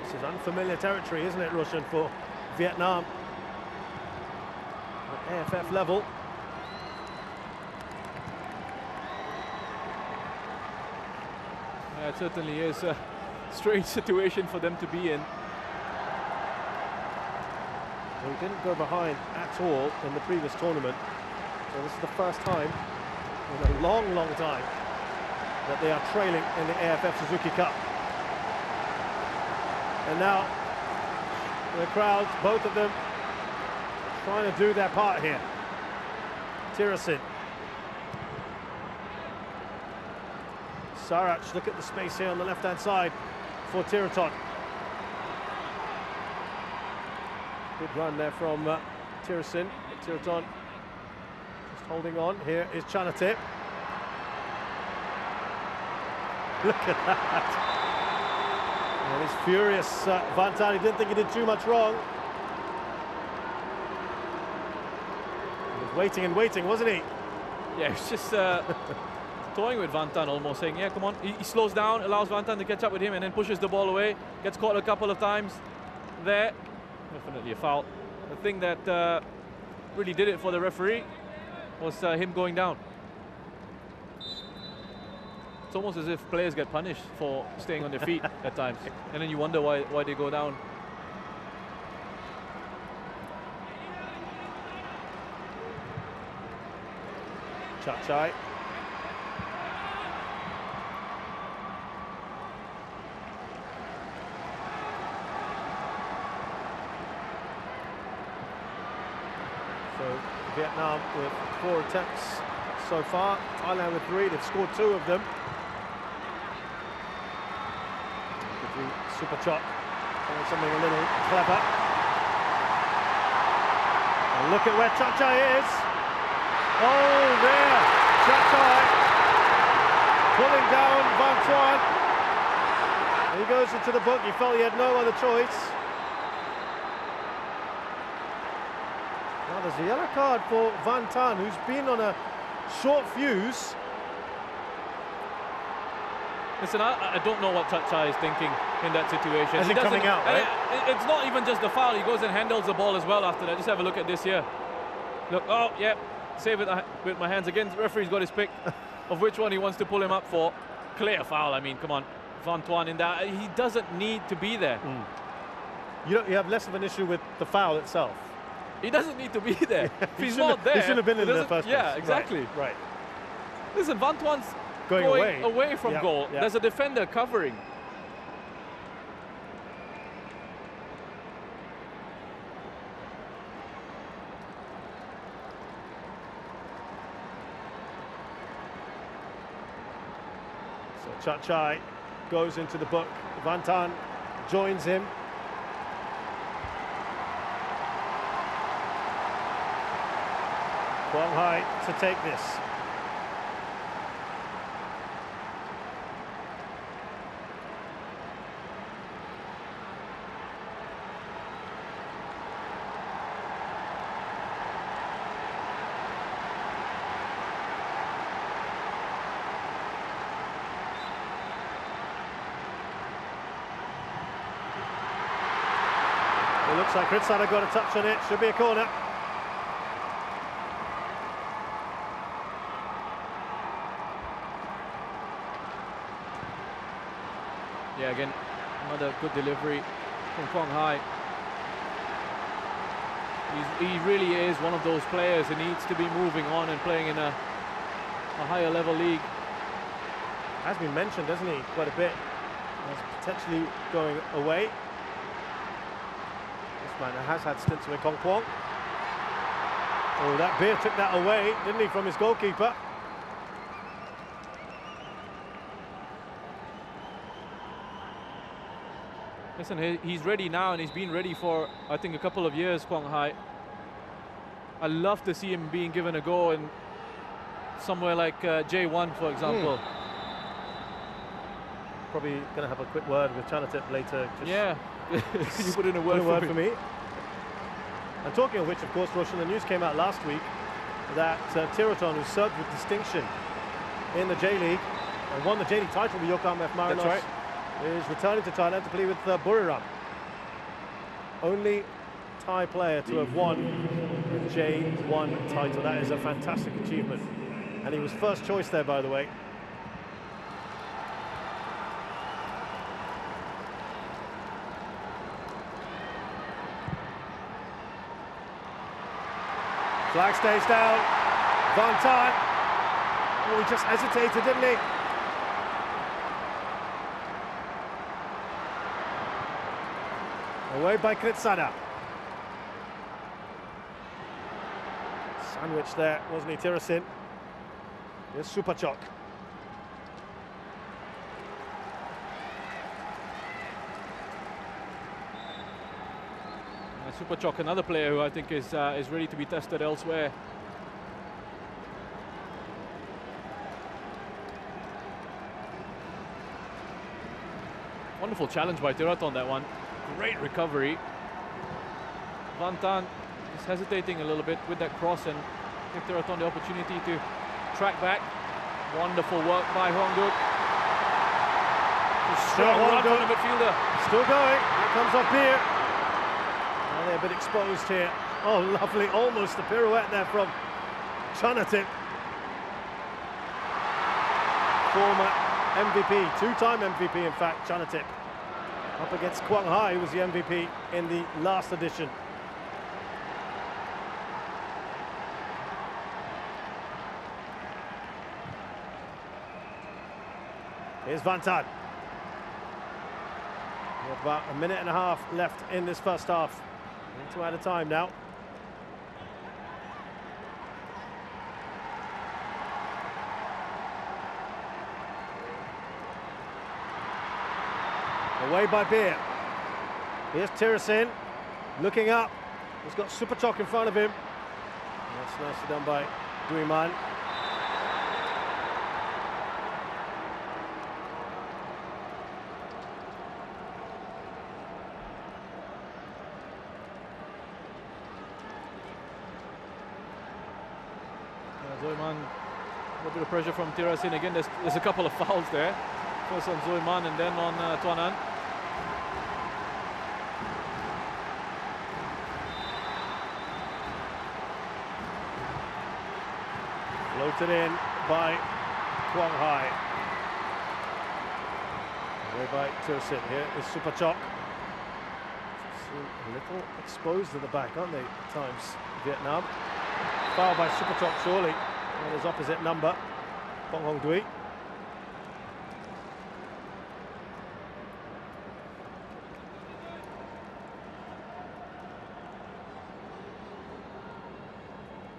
This is unfamiliar territory, isn't it, Roshan, for Vietnam at AFF level. Yeah, it certainly is a strange situation for them to be in. Well, he didn't go behind at all in the previous tournament, so this is the first time in a long, long time that they are trailing in the AFF Suzuki Cup. And now the crowds, both of them, trying to do their part here. Tirasin. Sarac, look at the space here on the left-hand side for Tiraton. Good run there from Tirasin. Tiraton just holding on. Here is Chanatip. Look at that. And he's furious, Van Tan. He didn't think he did too much wrong. He was waiting and waiting, wasn't he? Yeah, he was just toying with Van Tan, almost saying, yeah, come on. He slows down, allows Van Tan to catch up with him, and then pushes the ball away. Gets caught a couple of times there. Definitely a foul. The thing that really did it for the referee was him going down. It's almost as if players get punished for staying on their feet at times, and then you wonder why they go down. Chachai. So Vietnam with 4 attempts so far. Thailand with 3. They've scored 2 of them. Super chop, something a little clever. And look at where Chachai is. Oh, there, Chachai pulling down Van Tuan. He goes into the book. He felt he had no other choice. Now there's a yellow card for Van Tan, who's been on a short fuse. Listen, I don't know what Chachai is thinking in that situation. As he coming out, right? It's not even just the foul. He goes and handles the ball as well after that. Just have a look at this here. Look, oh, yeah, save it with my hands again. The referee's got his pick of which one he wants to pull him up for. Clear foul, I mean, come on. Van Tuan in that. He doesn't need to be there. You have less of an issue with the foul itself. He doesn't need to be there. If he's not there, he shouldn't have been in the first place. Yeah, exactly. Right. Listen, Van Tuan's going away from goal. Yep. There's a defender covering. So Chachai goes into the book. Van Tan joins him. Quang Hai to take this. It looks like Kritsada got a touch on it. Should be a corner. Yeah, again, another good delivery from Quang Hai. He really is one of those players who needs to be moving on and playing in a higher level league. Has been mentioned, hasn't he, quite a bit, as potentially going away. This man has had stints with Kong Kwong. Oh, that beer took that away, didn't he, from his goalkeeper? Listen, he's ready now, and he's been ready for, I think, a couple of years, Quang Hai. I love to see him being given a go in somewhere like J1, for example. Probably going to have a quick word with Chanatip later. Yeah, can you put in a word, for me? And talking of which, of course, Roshan, the news came out last week that Tiraton, who served with distinction in the J-League and won the J-League title with Yokohama F. Marinos, that's right, is returning to Thailand to play with Buriram. Only Thai player to have won the J1 title. That is a fantastic achievement. And he was first choice there, by the way. Flag stays down. Van Tan. Oh, he just hesitated, didn't he? Away by Kritsana. Sandwich there, wasn't he, Tirasin? Here's Superchok. Superchok, another player who I think is ready to be tested elsewhere. Wonderful challenge by Tirat on that one. Great recovery. Vantan is hesitating a little bit with that cross and give Tirat the opportunity to track back. Wonderful work by Hwangduk. Strong run from the midfielder. Still going. Here comes up here. They're a bit exposed here. Oh, lovely. Almost a pirouette there from Chanatip. Former MVP, two-time MVP, in fact, Chanatip. Up against Quang Hai, who was the MVP in the last edition. Here's Vantan. About a minute and a half left in this first half. Into out of time now. Away by Beer. Here's Tirasin looking up. He's got Superchok in front of him. That's nicely done by Duiman. Zoyman, a little bit of pressure from Tirasin. Again, there's a couple of fouls there. First on Zoyman and then on Tuanan. Floated in by Quang Hai. Away by Tirasin. Here is Superchok. A little exposed at the back, aren't they, at times, Vietnam? Foul by Superchok, surely, on his opposite number, Bong Hong Dui.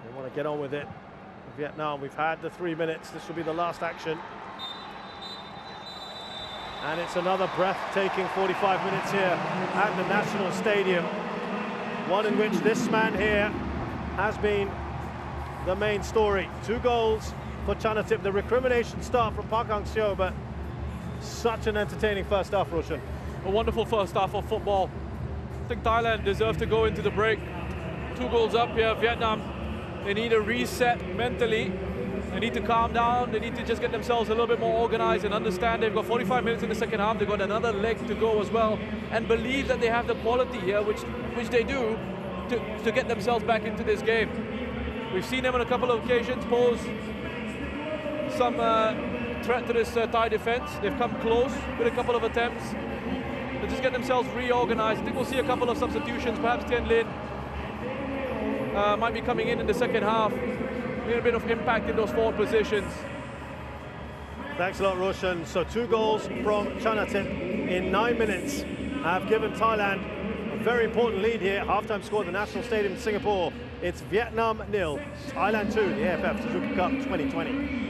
They want to get on with it. Vietnam, we've had the 3 minutes. This will be the last action. And it's another breathtaking 45 minutes here at the National Stadium. One in which this man here has been the main story. 2 goals for Chanatip. The recrimination start from Park Hang-seo, but such an entertaining first half, Roshan. A wonderful first half of football. I think Thailand deserve to go into the break. 2 goals up here, Vietnam. They need a reset mentally. They need to calm down. They need to just get themselves a little bit more organized and understand they've got 45 minutes in the second half. They've got another leg to go as well, and believe that they have the quality here, which they do, to get themselves back into this game. We've seen them on a couple of occasions pose some threat to this Thai defense. They've come close with a couple of attempts. They just get themselves reorganized. I think we'll see a couple of substitutions. Perhaps Tien Lin might be coming in the second half. A bit of impact in those forward positions. Thanks a lot, Roshan. So 2 goals from Chanatip in 9 minutes have given Thailand a very important lead here. Halftime score at the National Stadium in Singapore. It's Vietnam 0, Thailand 2, the AFF Suzuki Cup 2020.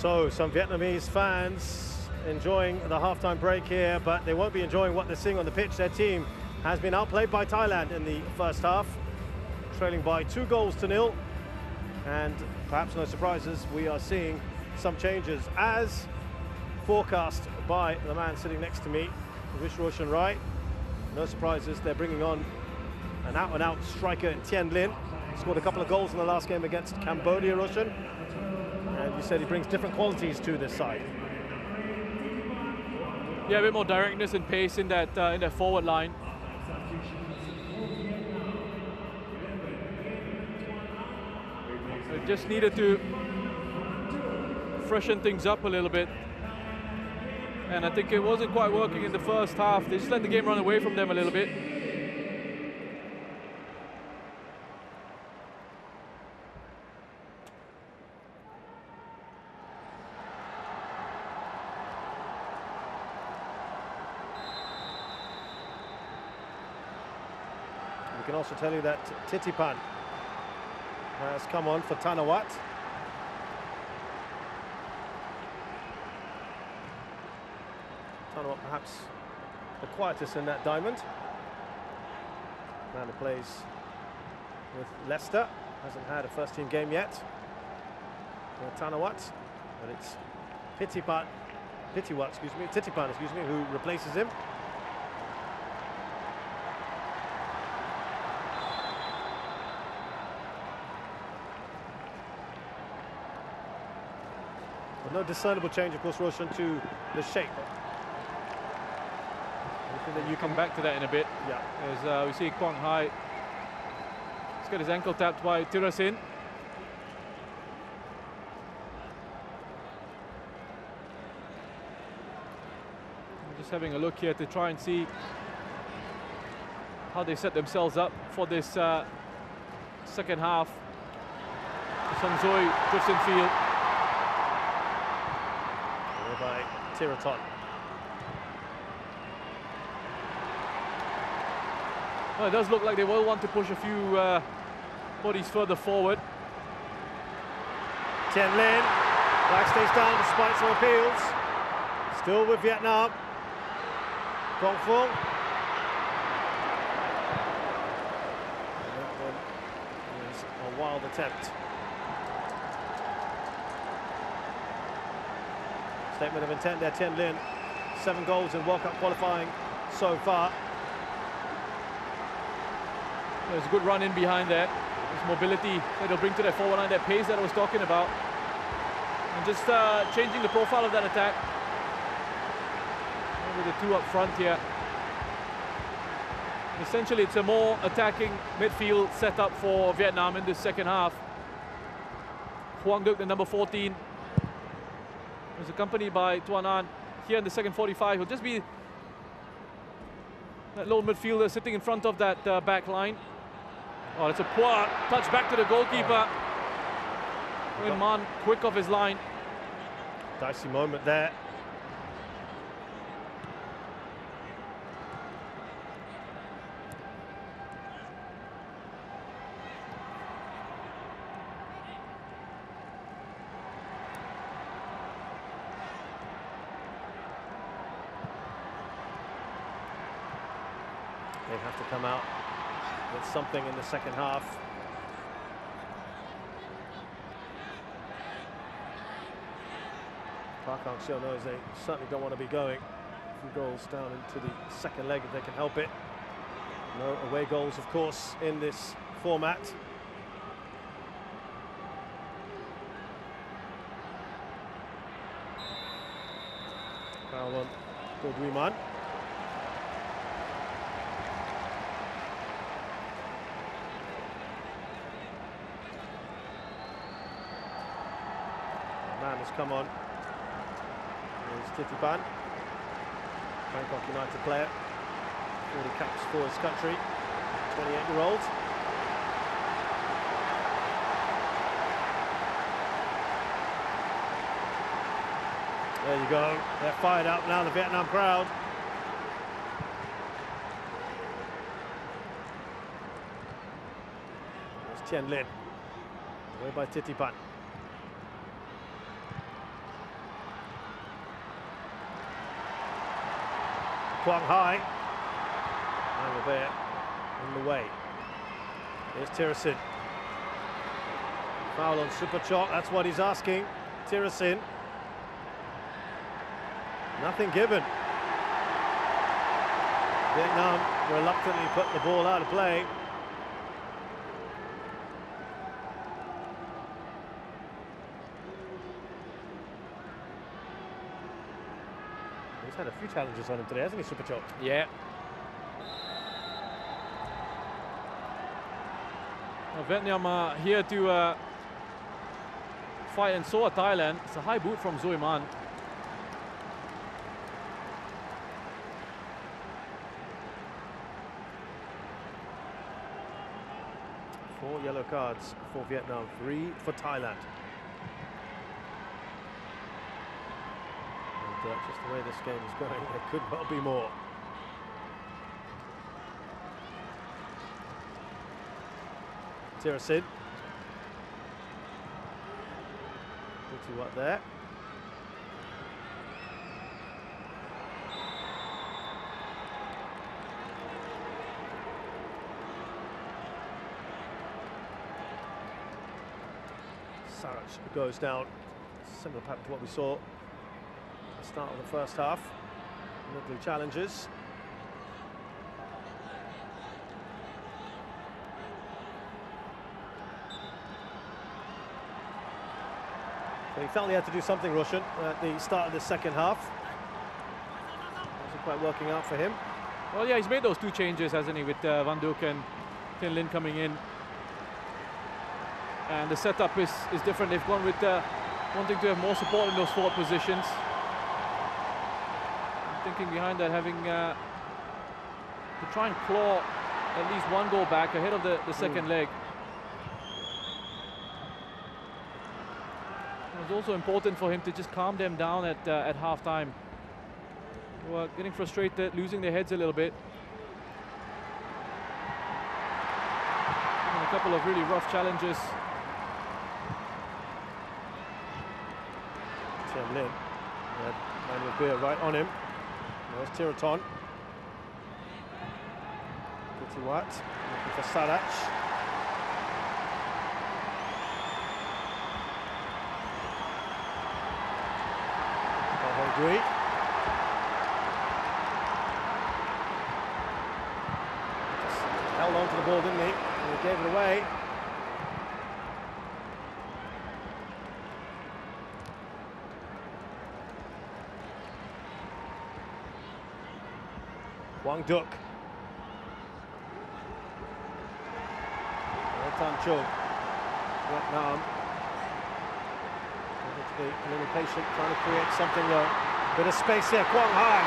So some Vietnamese fans enjoying the halftime break here, but they won't be enjoying what they're seeing on the pitch. Their team has been outplayed by Thailand in the first half, trailing by 2-0. And perhaps no surprises, we are seeing some changes as forecast by the man sitting next to me, Vish Roshan Rai. No surprises, they're bringing on an out-and-out striker, Tien Lin. Scored a couple of goals in the last game against Cambodia, Roshan. And you said he brings different qualities to this side. Yeah, a bit more directness and pace in that forward line. So just needed to freshen things up a little bit. And I think it wasn't quite working in the first half. They just let the game run away from them a little bit. We can also tell you that Titipan has come on for Tanawat. Tanawat perhaps the quietest in that diamond. Man who plays with Leicester, hasn't had a first-team game yet. Tanawat, but it's Titipan, who replaces him. No discernible change, of course, Roshan, to the shape. That you come back to that in a bit. Yeah. As we see Quang Hai. He's got his ankle tapped by Tirasin. I'm just having a look here to try and see how they set themselves up for this second half. Song Zoi drifts in field. By Tiraton. Well, it does look like they will want to push a few bodies further forward. Tien Lin, flag stays down despite some appeals. Still with Vietnam. Gong Fung. That one is a wild attempt. Statement of intent there, Tien Lin. 7 goals in World Cup qualifying so far. There's a good run in behind that. There's mobility that he'll bring to that forward line, that pace that I was talking about. And just changing the profile of that attack. With the 2 up front here. Essentially, it's a more attacking midfield setup for Vietnam in this second half. Huang Duc, the number 14. Is accompanied by Tuan An here in the second 45. He'll just be that little midfielder sitting in front of that back line. Oh, it's a poor touch back to the goalkeeper. Nguyen Man quick off his line. Dicey moment there. They have to come out with something in the second half. Park Hang-seo knows they certainly don't want to be going a few goals down into the second leg if they can help it. No away goals, of course, in this format. Foul on Doi Man. Man has come on. Here's Titipan, Bangkok United player, 40 caps for his country, 28-year-old. There you go, they're fired up now, the Vietnam crowd. There's Tien Lin, away by Titipan. Quang Hai. And Robert in the way. Here's Tirasin. Foul on Superchok, that's what he's asking. Tirasin. Nothing given. Vietnam reluctantly put the ball out of play. He's had a few challenges on him today, hasn't he, Superchok? Yeah. Well, Vietnam are here to fight, and so are Thailand. It's a high boot from Zui Man. Four yellow cards for Vietnam, 3 for Thailand. And just the way this game is going, there could well be more. Tirasin. Pretty what there. Sarach goes down. Similar pattern to what we saw at the start of the first half. Lovely challenges. So he felt he had to do something, Roshan, at the start of the second half. Wasn't quite working out for him. Well, yeah, he's made those 2 changes, hasn't he, with Van Dijk and Tin Lin coming in. And the setup is different. They've gone with wanting to have more support in those forward positions. I'm thinking behind that, having to try and claw at least 1 goal back ahead of the second leg. It was also important for him to just calm them down at half-time. They were getting frustrated, losing their heads a little bit. And a couple of really rough challenges. Tim Lin, man with beer right on him. There's Tiraton. Kitiwat looking for Sarach. Hungry. Just held on to the ball, didn't he? And he gave it away. Quang Duc. Tan Chung. Vietnam. To be a little patient, trying to create something though. Bit of space here, Quang Hai.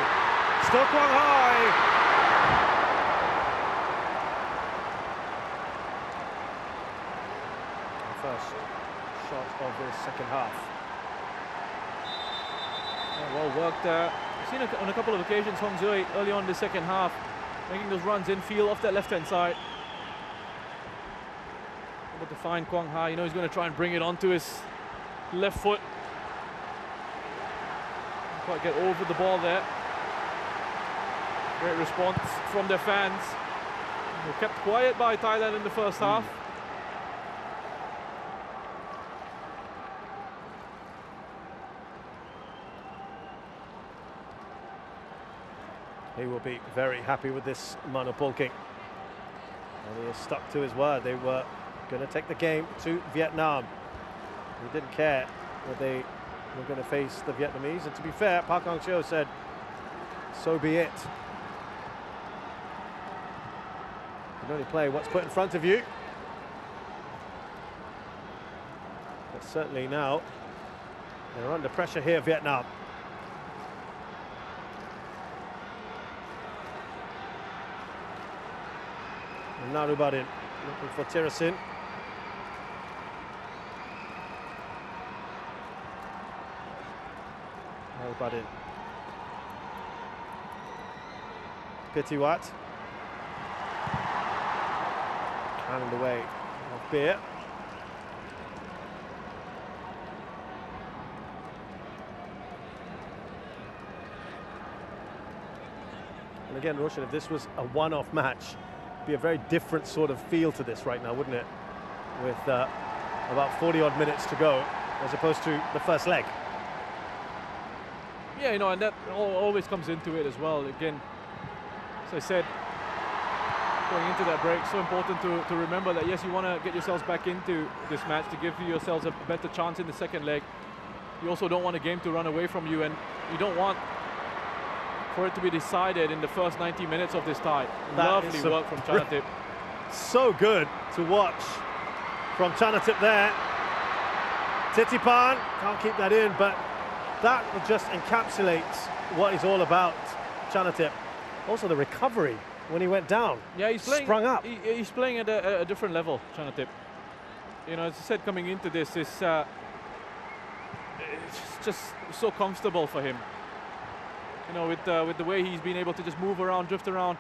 Still Quang Hai. First shot of the second half. Yeah, well worked. I've seen on a couple of occasions Hong Zui early on in the second half, making those runs infield off that left-hand side. Able to find Quang Hai. You know he's going to try and bring it onto his left foot. Quite get over the ball there. Great response from their fans. They were kept quiet by Thailand in the first half. He will be very happy with this Manu Polking. And he has stuck to his word. They were going to take the game to Vietnam. He didn't care that they were going to face the Vietnamese. And to be fair, Park Hang-seo said, so be it. You can only play what's put in front of you. But certainly now, they're under pressure here, Vietnam. Narubarin looking for Tirasin. Narubarin. Kitiwat. Cannoned away of Beer. And again, Roshan, if this was a one-off match, it'd be a very different sort of feel to this right now, wouldn't it? With about 40-odd minutes to go, as opposed to the first leg. Yeah, you know, and that always comes into it as well. Again, as I said, going into that break, so important to remember that, yes, you want to get yourselves back into this match to give yourselves a better chance in the second leg. You also don't want a game to run away from you, and you don't want for it to be decided in the first 90 minutes of this tie. Lovely work from Chanatip. So good to watch from Chanatip there. Titipan can't keep that in, but that just encapsulates what he's all about, Chanatip. Also the recovery when he went down. Yeah, he's playing, sprung up. He's playing at a different level, Chanatip. You know, as I said, coming into this, it's just so comfortable for him. You know, with the way he's been able to just move around, drift around,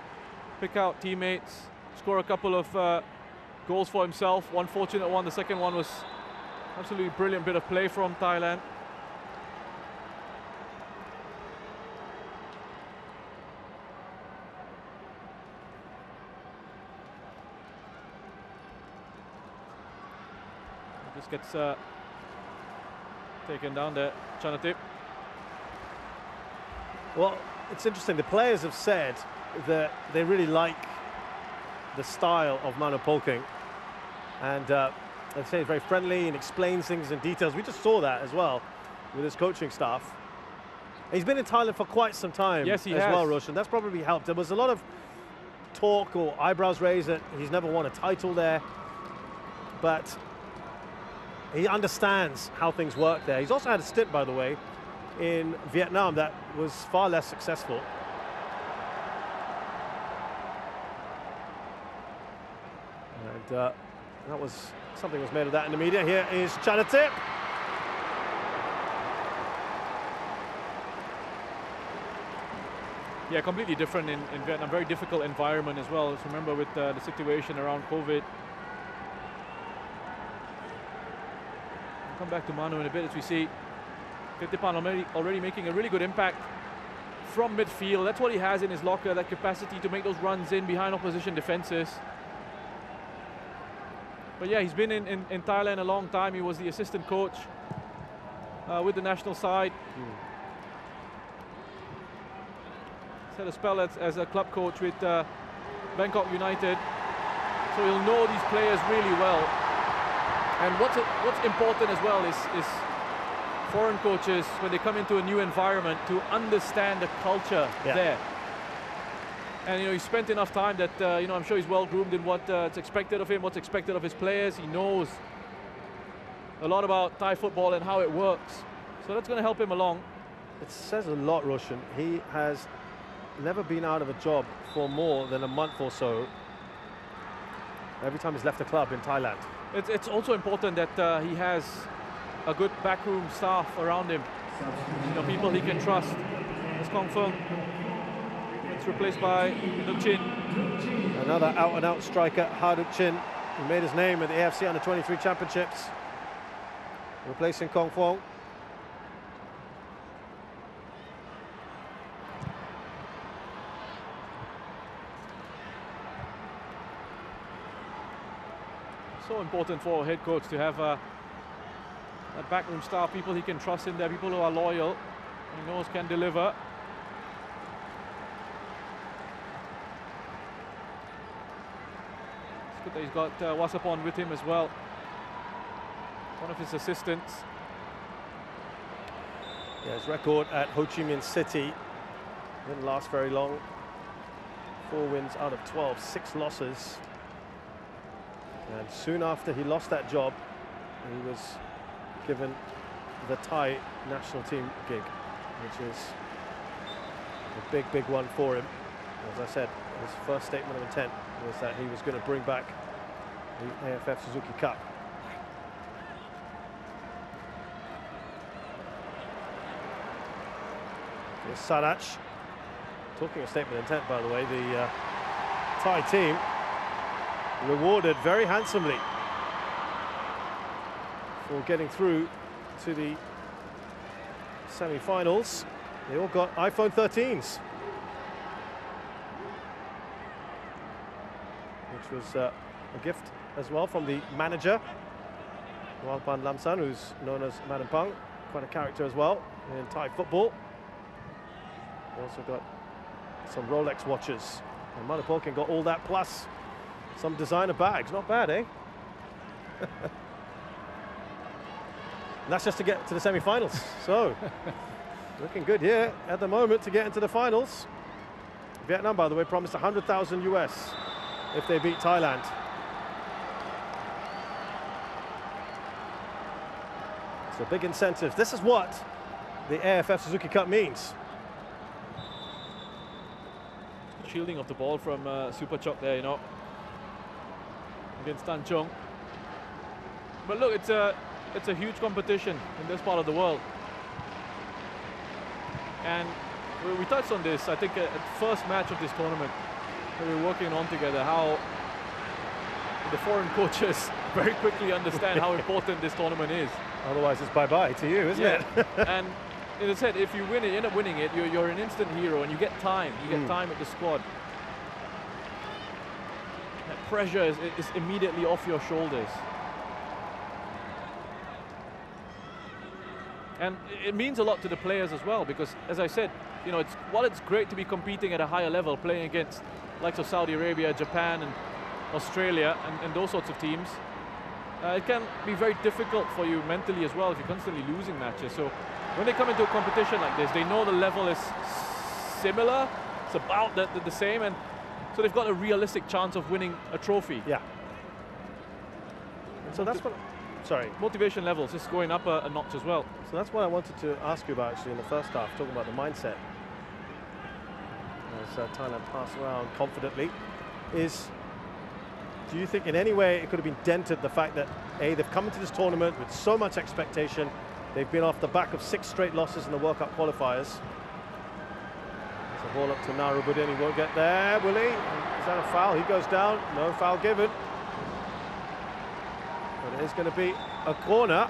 pick out teammates, score a couple of goals for himself. One fortunate one, the second one was absolutely brilliant bit of play from Thailand. Just gets taken down there, Chanatip. Well, it's interesting. The players have said that they really like the style of Manu Polking, and they say he's very friendly and explains things in details. We just saw that as well with his coaching staff. He's been in Thailand for quite some time, yes, he as has. well, Roshan. That's probably helped. There was a lot of talk or eyebrows raised that he's never won a title there, but he understands how things work there. He's also had a stint, by the way, in Vietnam that was far less successful. And that was something was made of that in the media. Here is Chanatip. Yeah, completely different in Vietnam. Very difficult environment as well. Just remember with the situation around COVID. We'll come back to Manu in a bit as we see Titipan already making a really good impact from midfield. That's what he has in his locker, that capacity to make those runs in behind opposition defenses. But yeah, he's been in Thailand a long time. He was the assistant coach with the national side. He's had a spell as a club coach with Bangkok United. So he'll know these players really well. And what's important as well is foreign coaches, when they come into a new environment, to understand the culture there. And you know, he spent enough time that you know, I'm sure he's well groomed in what's expected of him, what's expected of his players. He knows a lot about Thai football and how it works. So that's going to help him along. It says a lot, Roshan. He has never been out of a job for more than a month or so every time he's left the club in Thailand. It's also important that he has a good backroom staff around him. You know, people he can trust. It's Kong Feng. It's replaced by Nuk Chin. Another out-and-out striker, Haduk Chin, who made his name at the AFC Under-23 Championships, replacing Kong Feng. So important for a head coach to have a backroom staff, people he can trust in there, people who are loyal, he knows can deliver. It's good that he's got Wasapon with him as well, one of his assistants. Yeah, his record at Ho Chi Minh City didn't last very long. 4 wins out of 12, 6 losses. And soon after he lost that job, he was given the Thai national team gig, which is a big, big one for him. As I said, his first statement of intent was that he was going to bring back the AFF Suzuki Cup. Here's Sarach. Talking of statement of intent, by the way, the Thai team rewarded very handsomely for getting through to the semi-finals. They all got iPhone 13s. which was a gift as well from the manager, Walpan Lamsan, who's known as Madam Pang, quite a character as well in Thai football. We also got some Rolex watches, and Madapolkin got all that plus some designer bags. Not bad, eh? And that's just to get to the semi-finals. So looking good here at the moment to get into the finals. Vietnam, by the way, promised 100,000 US if they beat Thailand. So big incentive. This is what the AFF Suzuki Cup means. Shielding of the ball from Super Chok there, you know, against Tan Chong. But look, it's a huge competition in this part of the world. And we touched on this, I think, at the first match of this tournament, we were working on together, how the foreign coaches very quickly understand how important this tournament is. Otherwise, it's bye-bye to you, isn't it? And as I said, if you win it, you end up winning it, you're an instant hero, and you get time. You get time with the squad. That pressure is immediately off your shoulders. And it means a lot to the players as well, because, as I said, you know, while it's great to be competing at a higher level, playing against likes of Saudi Arabia, Japan, and Australia, and those sorts of teams, it can be very difficult for you mentally as well if you're constantly losing matches. So when they come into a competition like this, they know the level is similar, it's about the same, and so they've got a realistic chance of winning a trophy. Yeah. And so that's what... Sorry. Motivation levels is going up a notch as well. So that's what I wanted to ask you about actually in the first half, talking about the mindset. As Thailand pass around confidently, is, do you think in any way it could have been dented, the fact that they've come into this tournament with so much expectation, they've been off the back of 6 straight losses in the World Cup qualifiers. There's a ball up to Narubudin, he won't get there, will he? Is that a foul? He goes down, no foul given. But it is going to be a corner.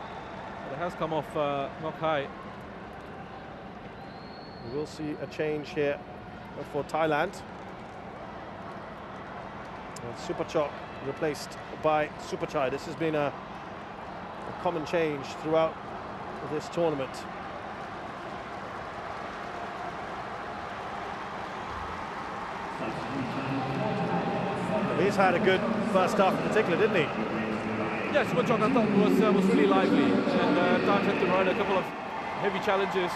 But it has come off knock high. We will see a change here for Thailand. And Supachok replaced by Supachai. This has been a common change throughout this tournament. He's had a good first half in particular, didn't he? Yes, Supachok I thought was really lively, and Tan had to run a couple of heavy challenges.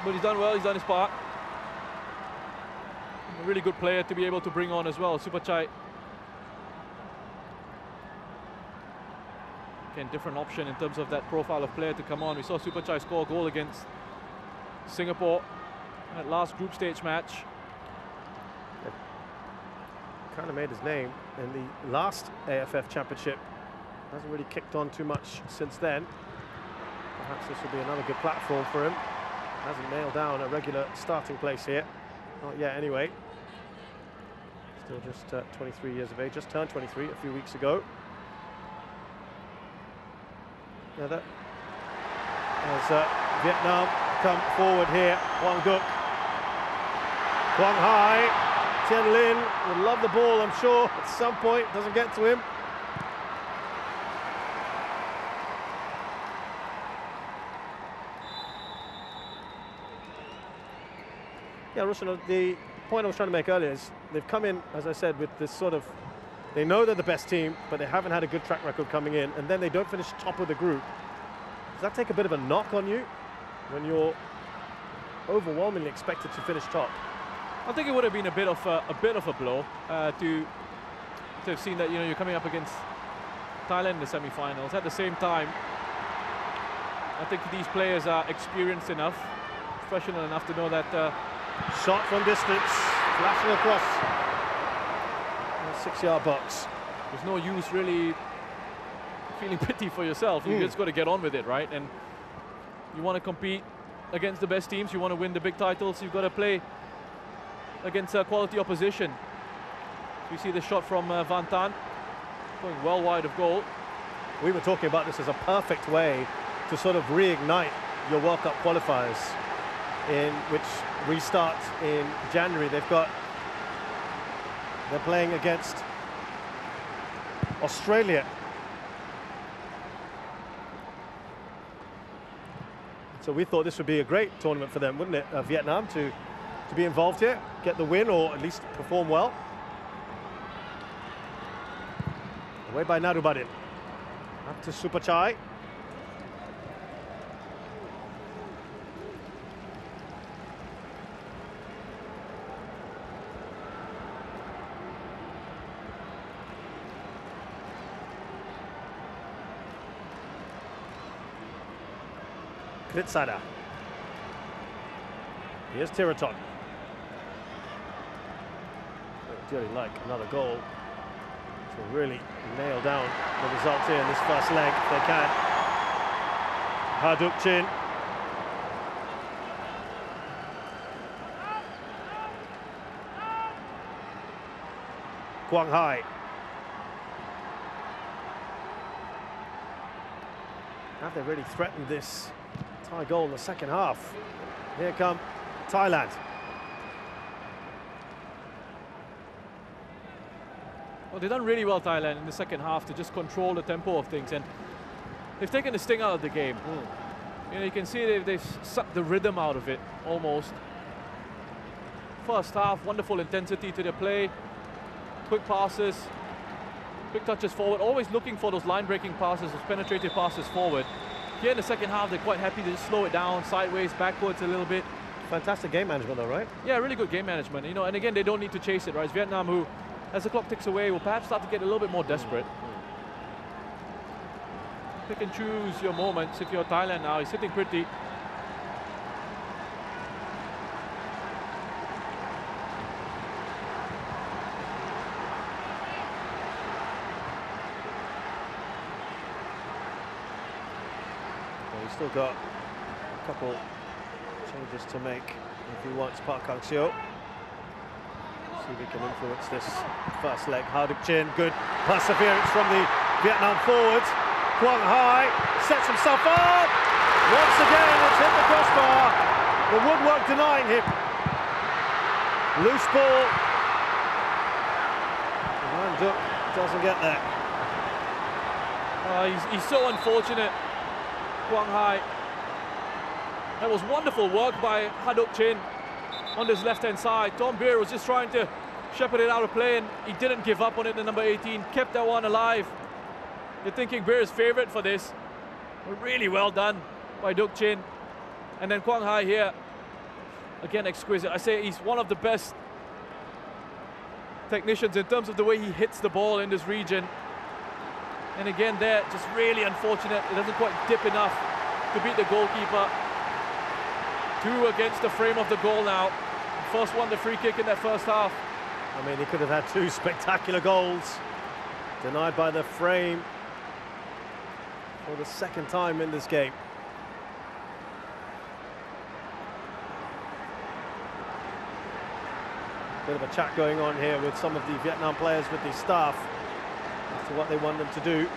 But he's done well, he's done his part. A really good player to be able to bring on as well, Supachai. Again, different option in terms of that profile of player to come on. We saw Supachai score a goal against Singapore in that last group stage match. Kind of made his name in the last AFF Championship. Hasn't really kicked on too much since then. Perhaps this will be another good platform for him. Hasn't nailed down a regular starting place here. Not yet anyway. Still just 23 years of age, just turned 23 a few weeks ago. Now that as Vietnam come forward here, Quang Duc, Quang Hai, Tien Lin would love the ball, I'm sure, at some point. Doesn't get to him. Yeah, Roshan, the point I was trying to make earlier is they've come in, as I said, with this sort of, they know they're the best team, but they haven't had a good track record coming in, and then they don't finish top of the group. Does that take a bit of a knock on you when you're overwhelmingly expected to finish top? I think it would have been a bit of a blow to have seen that, you know, you're coming up against Thailand in the semi-finals. At the same time, I think these players are experienced enough, professional enough to know that shot from distance, flashing across the 6-yard box. There's no use really feeling pity for yourself. You just got to get on with it, right? And you want to compete against the best teams. You want to win the big titles. You've got to play against quality opposition. We see the shot from Van Tan going well wide of goal. We were talking about this as a perfect way to sort of reignite your World Cup qualifiers, in which restart in January. They've got They're playing against Australia. So we thought this would be a great tournament for them, wouldn't it, Vietnam, to be involved here, get the win, or at least perform well. Away by Nadubaddin. Up to Supachai. Kritsada. Here's Tiraton. Really like another goal to really nail down the result here in this first leg if they can. Haduk Chin. Quang Hai. Have they really threatened this Thai goal in the second half? Here come Thailand. Well, they've done really well, Thailand, in the second half to just control the tempo of things, and they've taken the sting out of the game. You know, you can see they've sucked the rhythm out of it, almost. First half, wonderful intensity to their play, quick passes, quick touches forward, always looking for those line-breaking passes, those penetrative passes forward. Here in the second half, they're quite happy to just slow it down, sideways, backwards a little bit. Fantastic game management though, right? Yeah, really good game management. You know, and again, they don't need to chase it, right? It's Vietnam who, as the clock ticks away, will perhaps start to get a little bit more desperate. Pick and choose your moments. If you're Thailand now, he's sitting pretty. Well, he's still got a couple changes to make if he wants Park Hang-seo. See if he can influence this first leg. Haduk Chin, good perseverance from the Vietnam forwards. Quang Hai sets himself up. Once again, it's hit the crossbar. The woodwork denying him. Loose ball. Van Duk doesn't get there. He's so unfortunate, Quang Hai. That was wonderful work by Haduk Chin on this left-hand side. Tom Beer was just trying to shepherd it out of play, and he didn't give up on it. The number 18 kept that one alive. You're thinking Beer's favorite for this. Really well done by Duk Chin. And then Quang Hai here, again exquisite. I say he's one of the best technicians in terms of the way he hits the ball in this region. And again there, just really unfortunate. It doesn't quite dip enough to beat the goalkeeper. 2 against the frame of the goal now. First one, the free kick in that first half. I mean, he could have had 2 spectacular goals. Denied by the frame for the second time in this game. Bit of a chat going on here with some of the Vietnam players, with the staff, as to what they want them to do.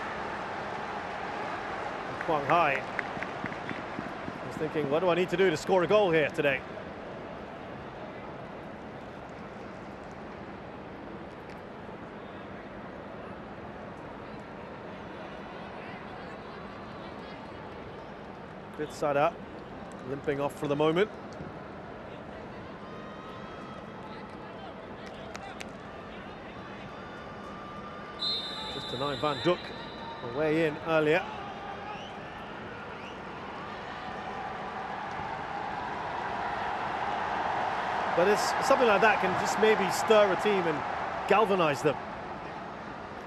And Quang Hai was thinking, what do I need to do to score a goal here today? Kritsada limping off for the moment. Just denying Van Duk a way in earlier. But it's something like that can just maybe stir a team and galvanize them.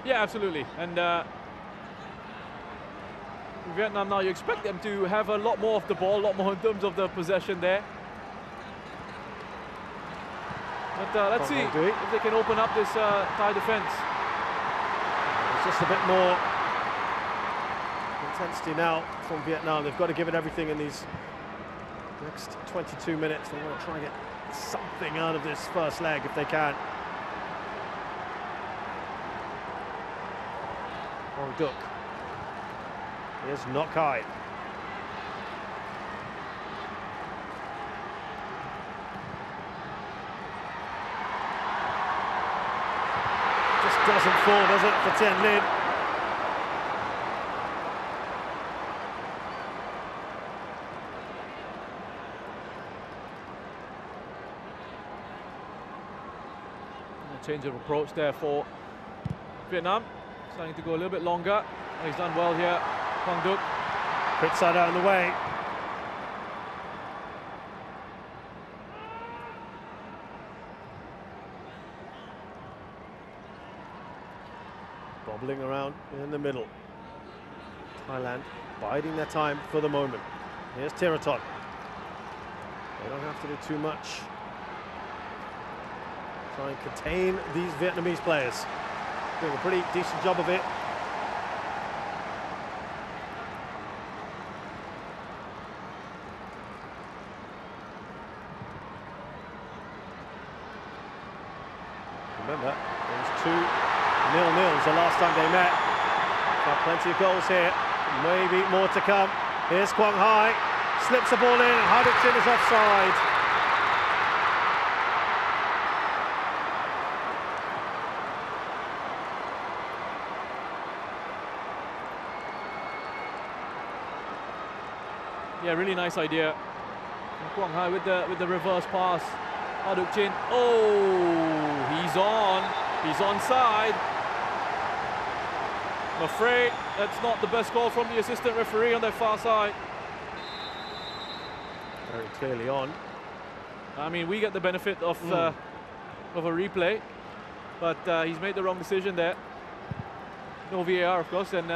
Yeah, absolutely. And Vietnam now, you expect them to have a lot more of the ball, a lot more in terms of the possession there. But let's see if they can open up this Thai defense. It's just a bit more intensity now from Vietnam. They've got to give it everything in these next 22 minutes. They want to try and get something out of this first leg if they can. Ong Duk. Here's Nok Hai. doesn't fall, does it, for Tien Lin? Change of approach there for Vietnam. Starting to go a little bit longer. He's done well here, Quang Duc. Pritsada out in the way. Bobbling around in the middle. Thailand biding their time for the moment. Here's Thiraton. They don't have to do too much. Try and contain these Vietnamese players. Doing a pretty decent job of it. Remember, it was 2-0 the last time they met. Got plenty of goals here. Maybe more to come. Here's Quang Hai. Slips the ball in and Ha Duc Jin is offside. Yeah, really nice idea. Quang Hai with the reverse pass. Ha Duc Jin. Oh, he's onside. I'm afraid that's not the best call from the assistant referee on that far side. Very clearly on. I mean, we get the benefit of a replay, but he's made the wrong decision there. No VAR, of course, and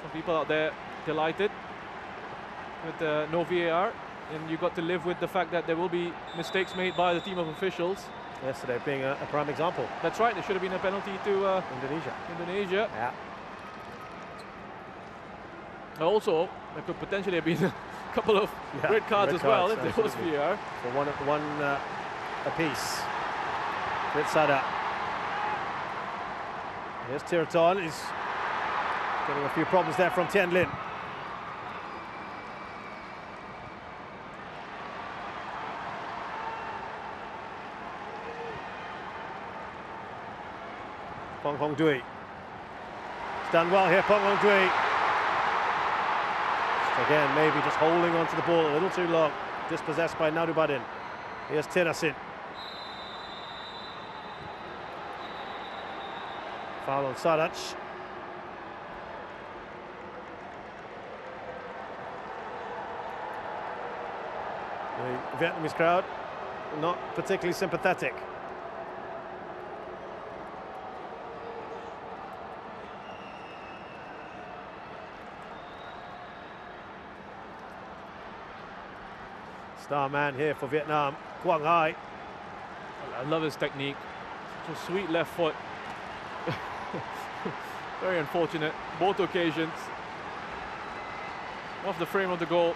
some people out there delighted with no VAR, and you've got to live with the fact that there will be mistakes made by the team of officials. Yesterday being a prime example. That's right, there should have been a penalty to Indonesia. Yeah. Also, there could potentially have been a couple of red cards as well if there was VAR. So one apiece. Pritsada. Here's Thiraton. He's getting a few problems there from Tien Lin. Pong Hong Dui. It's done well here, Pong Hong Dui. Again, maybe just holding onto the ball a little too long. Dispossessed by Narubadin. Here's Thirasin. Foul on Sarach. The Vietnamese crowd not particularly sympathetic. Star man here for Vietnam, Quang Hai. I love his technique. Such a sweet left foot. Very unfortunate, both occasions. Off the frame of the goal.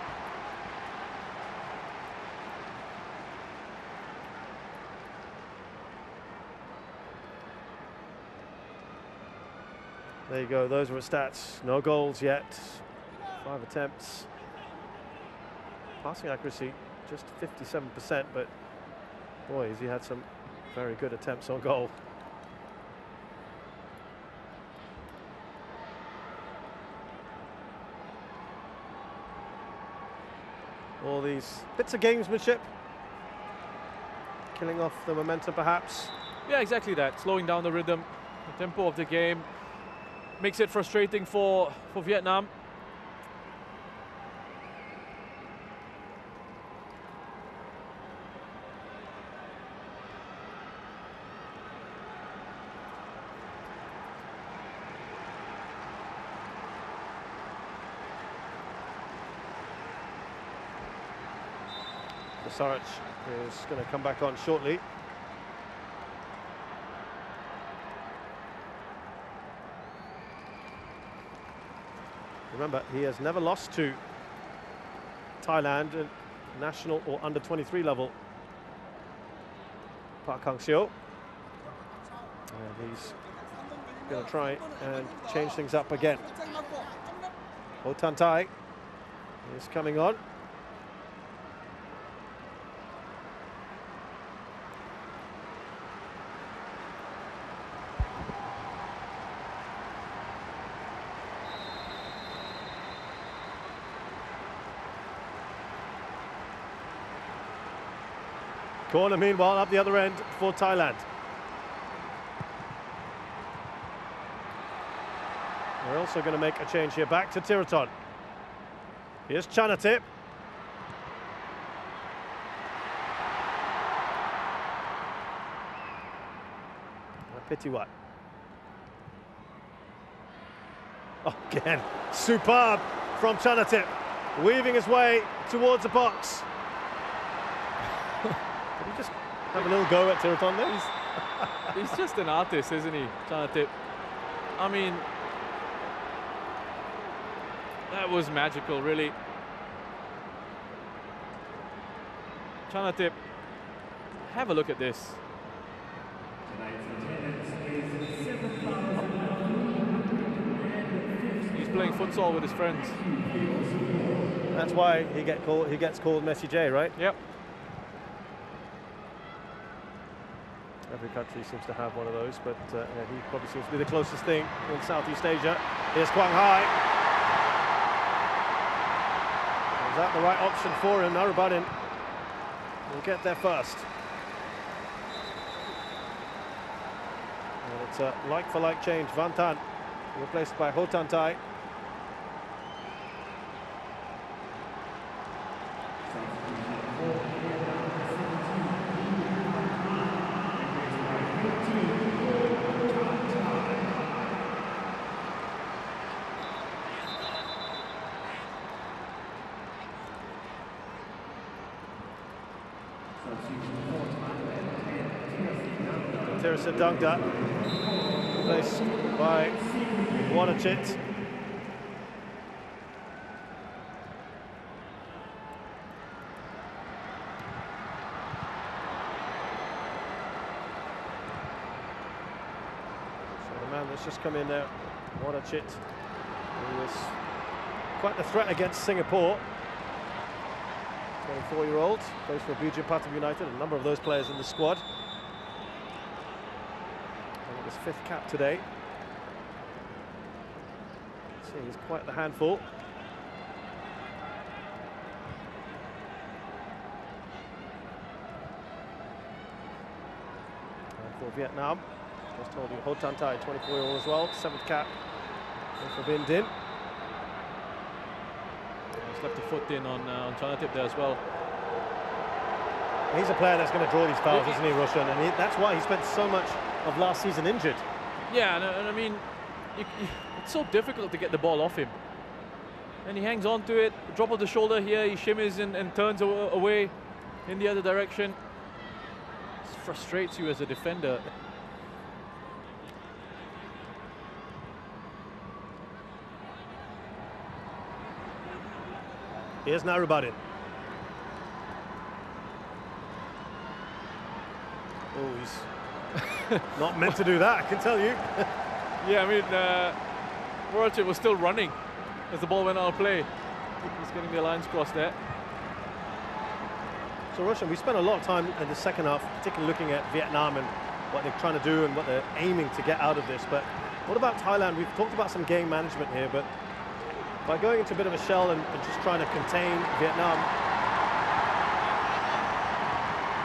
There you go, those were stats. No goals yet. 5 attempts. Passing accuracy just 57%, but boy, has he had some very good attempts on goal. All these bits of gamesmanship, killing off the momentum perhaps. Yeah, exactly that. Slowing down the rhythm, the tempo of the game. Makes it frustrating for Vietnam. Sarach is going to come back on shortly. Remember, he has never lost to Thailand at national or under 23 level. Park Hang-seo. And he's going to try and change things up again. Ho Tan Tai is coming on. Corner, meanwhile, up the other end for Thailand. We're also going to make a change here. Back to Tiraton. Here's Chanatip. Pitiwat. Again, superb from Chanatip, weaving his way towards the box. Did he just have a little go at Tiraton there? He's just an artist, isn't he, Chanatip? I mean, that was magical, really. Chanatip, have a look at this. He's playing futsal with his friends. That's why he gets called Messi J, right? Yep. Every country seems to have one of those, but yeah, he probably seems to be the closest thing in Southeast Asia. Here's Quang Hai. Is that the right option for him? Narubadin will get there first. And it's a like-for-like change. Van Tan replaced by Ho Tan Tai. Teresa Dungda, replaced by Wanachit. So the man that's just come in there, Wanachit, who was quite the threat against Singapore. 24-year-old, plays for Bijin Pathum United, a number of those players in the squad. His fifth cap today. See, he's quite the handful. And for Vietnam, just told you, Ho Tan Tai, 24-year-old as well, seventh cap. And for Bin Din. He's left a foot in on Chanatip there as well. He's a player that's going to draw these fouls, isn't he, Roshan? And that's why he spent so much of last season injured. Yeah, and I mean, it's so difficult to get the ball off him. And he hangs on to it, drop of the shoulder here, he shimmies and turns away in the other direction. It frustrates you as a defender. Here's Narubadin. Oh, he's not meant to do that, I can tell you. Yeah, I mean, Warachit was still running as the ball went out of play. He's getting the lines crossed there. So, Roshan, we spent a lot of time in the second half, particularly looking at Vietnam and what they're trying to do and what they're aiming to get out of this. But what about Thailand? We've talked about some game management here, but by going into a bit of a shell and just trying to contain Vietnam,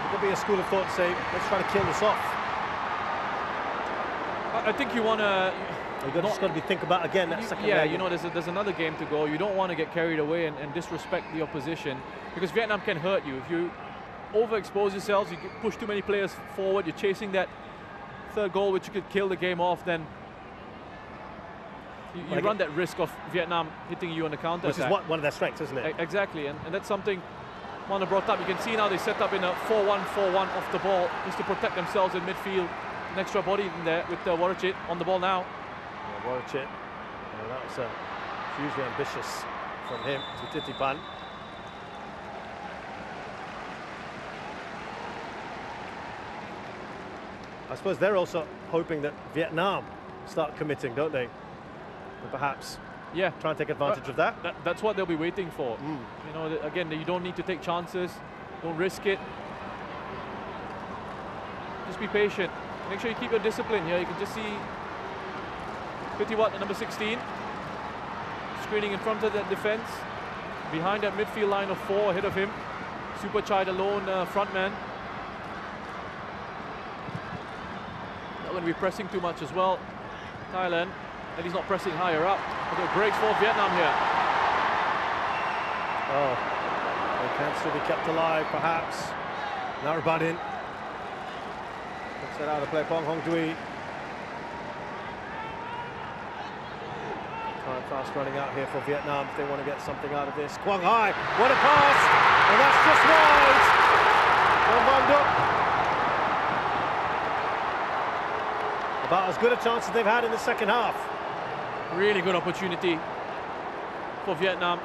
would there be a school of thought to say, let's try to kill this off? I think you want to... You've just got to be think about again that second Yeah, leg. you know, there's another game to go. You don't want to get carried away and disrespect the opposition, because Vietnam can hurt you. If you overexpose yourselves, you push too many players forward, you're chasing that third goal which could kill the game off, then you run that risk of Vietnam hitting you on the counter Which attack. is one of their strengths, isn't it? Exactly, and that's something Mana brought up. You can see now they set up in a 4-1-4-1 off the ball just to protect themselves in midfield. An extra body in there with Warachit on the ball now. Yeah, Warachit, that was hugely ambitious from him to Titipan. I suppose they're also hoping that Vietnam start committing, don't they? And perhaps try and take advantage of that. That's what they'll be waiting for. You know, again, you don't need to take chances, don't risk it. Just be patient. Make sure you keep your discipline here. You can just see Pitiwat, number 16, screening in front of that defense, behind that midfield line of 4 ahead of him. Super Chai, the lone front man. going to be pressing too much as well. Thailand, and he's not pressing higher up. But it breaks for Vietnam here. Oh, they can still be kept alive, perhaps. Narabadin puts it out of play. Pong Hong Dui. Time fast running out here for Vietnam if they want to get something out of this. Quang Hai, what a pass! And that's just wide! From Van Duk. About as good a chance as they've had in the second half. Really good opportunity for Vietnam.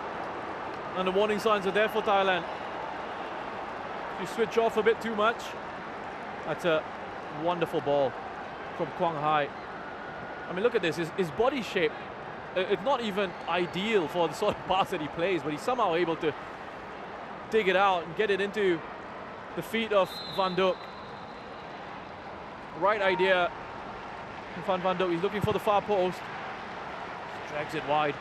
And the warning signs are there for Thailand. If you switch off a bit too much, that's a wonderful ball from Quang Hai. I mean, look at this, his body shape. It's not even ideal for the sort of pass that he plays, but he's somehow able to dig it out and get it into the feet of Van Duk. Right idea from Van Duk. He's looking for the far post. Drags it wide.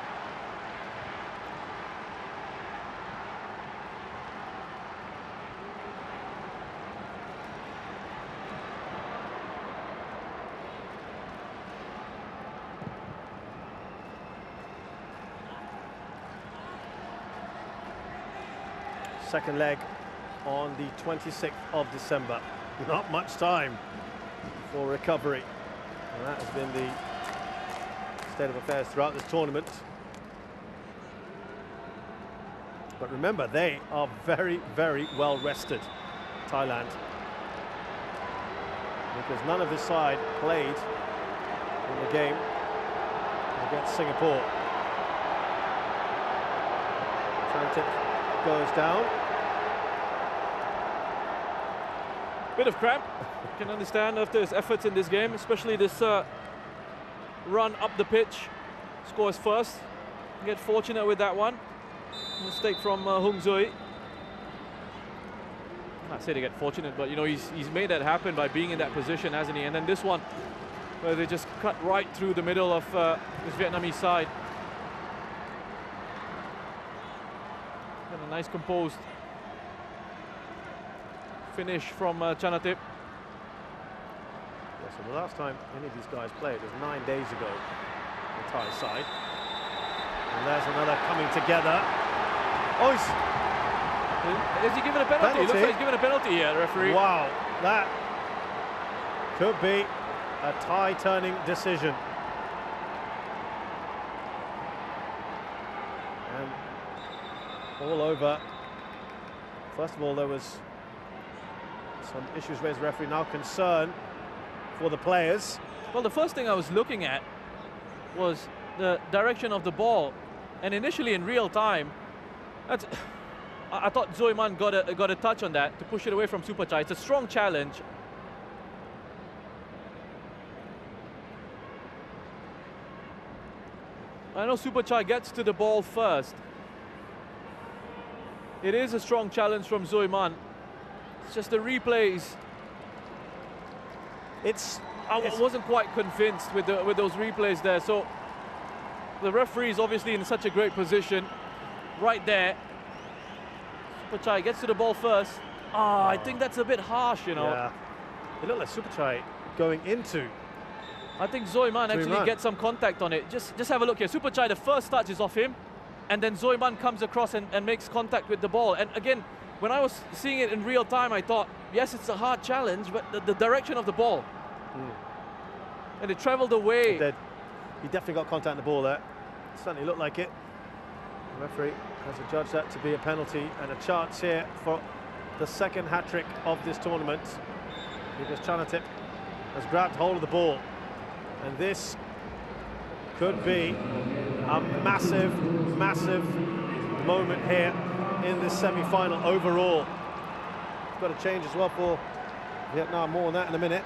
Second leg on the 26th of December. Not much time for recovery. And that has been the state of affairs throughout this tournament. But remember, they are very, very well rested, Thailand. Because none of this side played in the game against Singapore. Tip goes down. Bit of cramp, you can understand after his efforts in this game, especially this run up the pitch. Scores first, get fortunate with that one. Mistake from Hung Zui. I say to get fortunate, but you know, he's made that happen by being in that position, hasn't he? And then this one, where they just cut right through the middle of this Vietnamese side. And a nice composed finish from Chanatip. Yeah, so the last time any of these guys played was 9 days ago on the Thai side. And there's another coming together. Oh, is he given a penalty? Looks like he's given a penalty here, the referee. Wow, that could be a tie-turning decision. And all over. First of all, there was some issues raised. The referee now concern for the players. Well, the first thing I was looking at was the direction of the ball, and initially in real time, I thought Zoi Man got a touch on that to push it away from Supachai. It's a strong challenge. I know Supachai gets to the ball first. It is a strong challenge from Zoi Man. It's just the replays. I wasn't quite convinced with those replays there. So the referee is obviously in such a great position, right there. Supachai gets to the ball first. I think that's a bit harsh, you know. Yeah. It looked like Supachai going into. I think Zoi Man actually gets some contact on it. Just have a look here. Supachai, the first touch is off him, and then Zoi Man comes across and makes contact with the ball. And again, when I was seeing it in real time, I thought, yes, it's a hard challenge, but the direction of the ball. And it traveled away. He definitely got contact on the ball there. It certainly looked like it. The referee has adjudged that to be a penalty, and a chance here for the second hat-trick of this tournament, because Chanatip has grabbed hold of the ball. And this could be a massive, massive moment here in this semi-final overall. Got to change as well for Vietnam. More on that in a minute.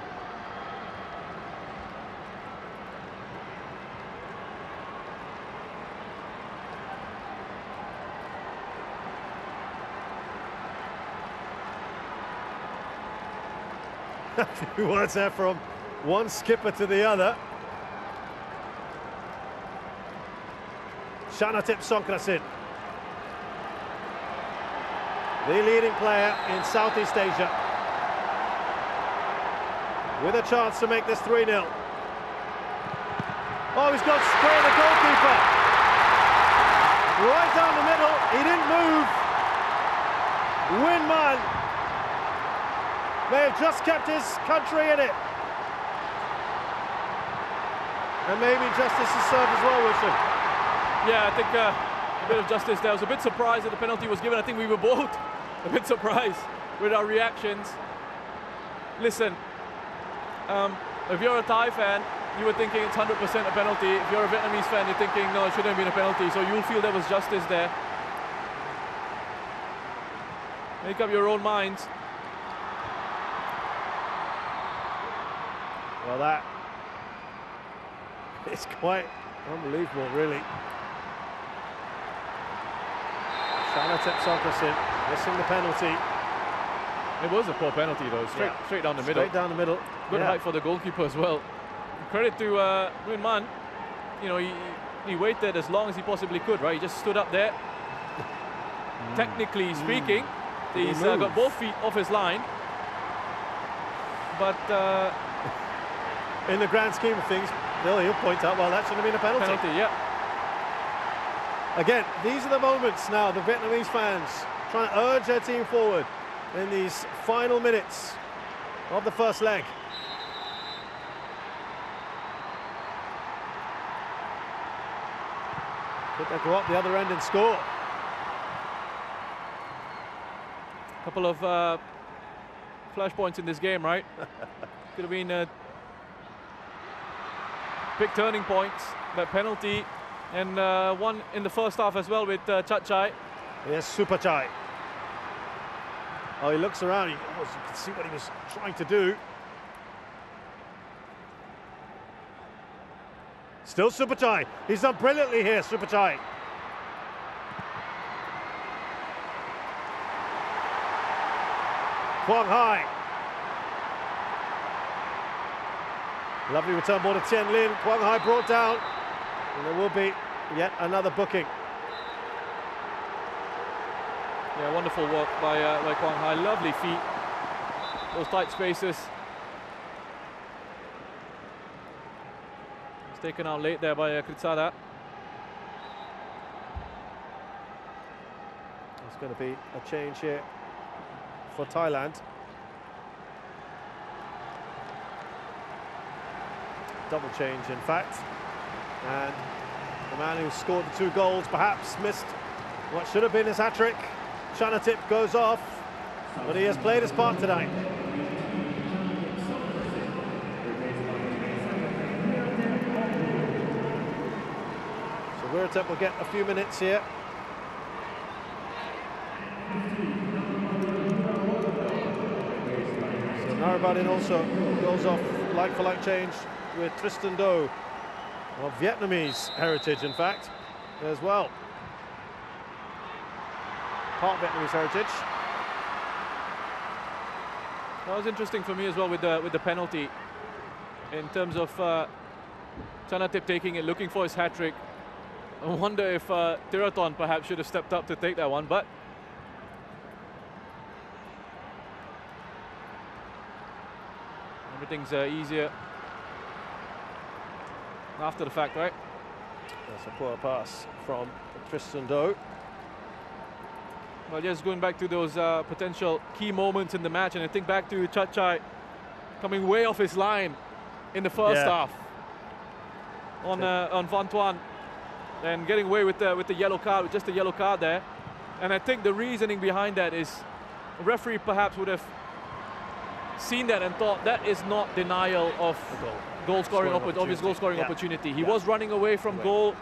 A few words there from one skipper to the other. Chanatip Songkrasin, the leading player in Southeast Asia. with a chance to make this 3-0. Oh, he's got spray the goalkeeper. Right down the middle, he didn't move. Winman may have just kept his country in it. And maybe justice is served as well, Wilson. Yeah, I think a bit of justice there. I was a bit surprised that the penalty was given. I think we were both a bit surprised with our reactions. Listen, if you're a Thai fan, you were thinking it's 100% a penalty. If you're a Vietnamese fan, you're thinking, no, it shouldn't have been a penalty. So you'll feel there was justice there. Make up your own minds. Well, that is quite unbelievable, really. Shanatep Songkrasin missing the penalty. It was a poor penalty, though. Straight down the middle. Straight down the middle. Good height for the goalkeeper as well. Credit to Nguyen Man. You know, he waited as long as he possibly could, right? He just stood up there. Technically speaking, he's got both feet off his line. But in the grand scheme of things, he'll point out, well, that shouldn't have been a penalty. Yeah. Again, these are the moments now, the Vietnamese fans trying to urge their team forward in these final minutes of the first leg. Could they go up the other end and score? A couple of flashpoints in this game, right? Could have been big turning points, that penalty, and one in the first half as well with Chai. Yes, Super Chai. Oh, he looks around, you can see what he was trying to do. Still Super Chai. He's done brilliantly here, Super Chai. Quang Hai. Lovely return ball to Tien Lin. Quang Hai brought down. And there will be yet another booking. Yeah, wonderful work by Quang Hai. Lovely feet. Those tight spaces. It's taken out late there by Kritsada. There's going to be a change here for Thailand. Double change, in fact. And the man who scored the 2 goals perhaps missed what should have been his hat-trick. Shanatip goes off, but he has played his part tonight. So Wiratep will get a few minutes here. So Narabadin also goes off like-for-like change with Tristan Do, of Vietnamese heritage, in fact, as well. Part Vietnamese heritage. That was interesting for me as well with the penalty, in terms of Chanatip taking it, looking for his hat-trick. I wonder if Tiraton perhaps should have stepped up to take that one, but everything's easier after the fact, right? That's a poor pass from Tristan Do. Well, just going back to those potential key moments in the match, and I think back to Chai coming way off his line in the first half on Van Tuan, and getting away with the yellow card, with just a yellow card there. And I think the reasoning behind that is the referee perhaps would have seen that and thought that is not denial of goal-scoring opportunity. He was running away from goal.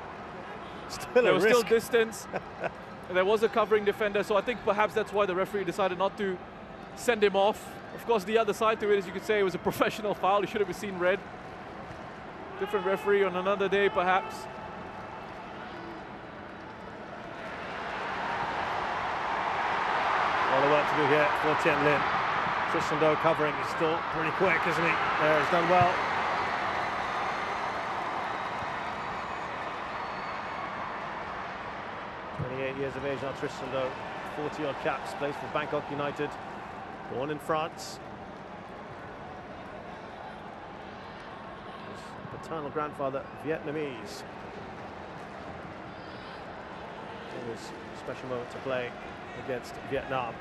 There was still distance. There was a covering defender, so I think perhaps that's why the referee decided not to send him off. Of course, the other side to it, as you could say, it was a professional foul. He should have seen red. Different referee on another day, perhaps. A lot of work to do here for Tien Lin. Tristan Do covering, he's still pretty quick, isn't he? There, he's done well. Years of age now, Tristan Do, 40-odd caps, plays for Bangkok United, born in France. maternal grandfather Vietnamese. Always a special moment to play against Vietnam.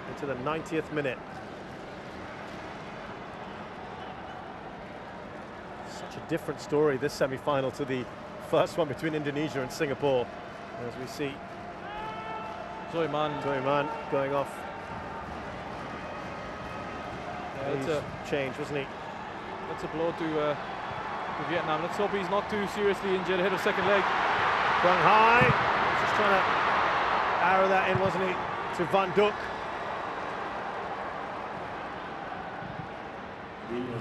Into the 90th minute. Such a different story, this semi-final, to the first one between Indonesia and Singapore. As we see Zoi Man going off. Yeah, that's a change, wasn't he? That's a blow to Vietnam. Let's hope he's not too seriously injured ahead of second leg. Quang Hai, just trying to arrow that in, wasn't he, to Van Duk.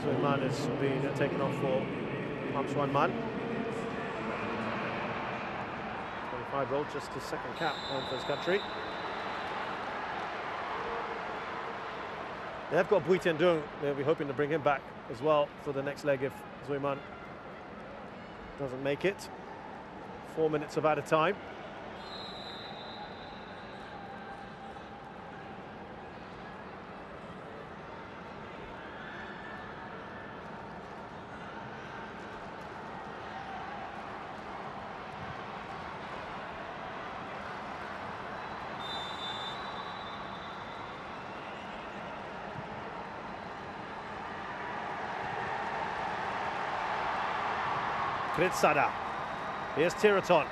Zoi Man has been taken off for Ham Swan Man. 25-year-old, just his second cap on for his country. They've got Bui Tian Dung. They'll be hoping to bring him back as well for the next leg if Zoi Man doesn't make it. 4 minutes of added time. Kritsada. Here's Tiraton.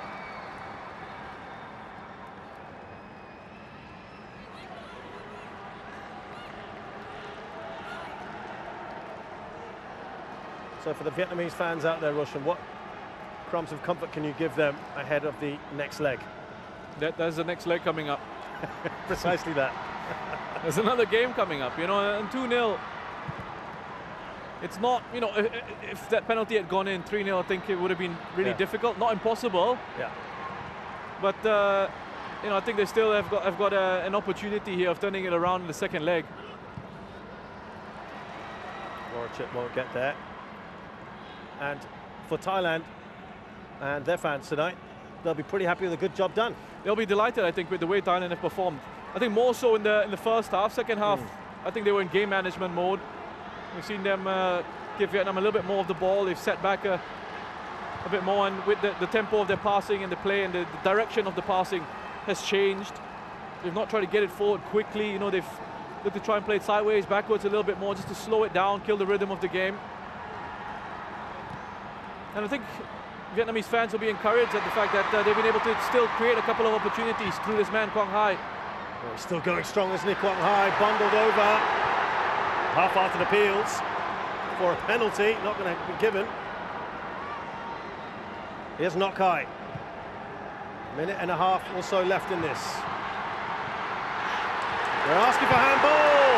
So for the Vietnamese fans out there, Roshan, what crumbs of comfort can you give them ahead of the next leg? There's the next leg coming up. Precisely that. There's another game coming up, you know, and 2-0. It's not, you know, if that penalty had gone in 3-0, I think it would have been really difficult. Not impossible. Yeah. But you know, I think they still have got an opportunity here of turning it around in the second leg. Warchip won't get there. And for Thailand and their fans tonight, they'll be pretty happy with a good job done. They'll be delighted, I think, with the way Thailand have performed. I think more so in the first half. Second half, I think they were in game management mode. We've seen them give Vietnam a little bit more of the ball. They've set back a bit more, and with the tempo of their passing and the play and the direction of the passing has changed. They've not tried to get it forward quickly. You know, they've looked to try and play it sideways, backwards a little bit more, just to slow it down, kill the rhythm of the game. And I think Vietnamese fans will be encouraged at the fact that they've been able to still create a couple of opportunities through this man, Quang Hai. Well, he's still going strong, isn't he, Quang Hai? Bundled over. Half-hearted appeals for a penalty, not going to be given. Here's Nok Hai. Minute and a half or so left in this. They're asking for handball.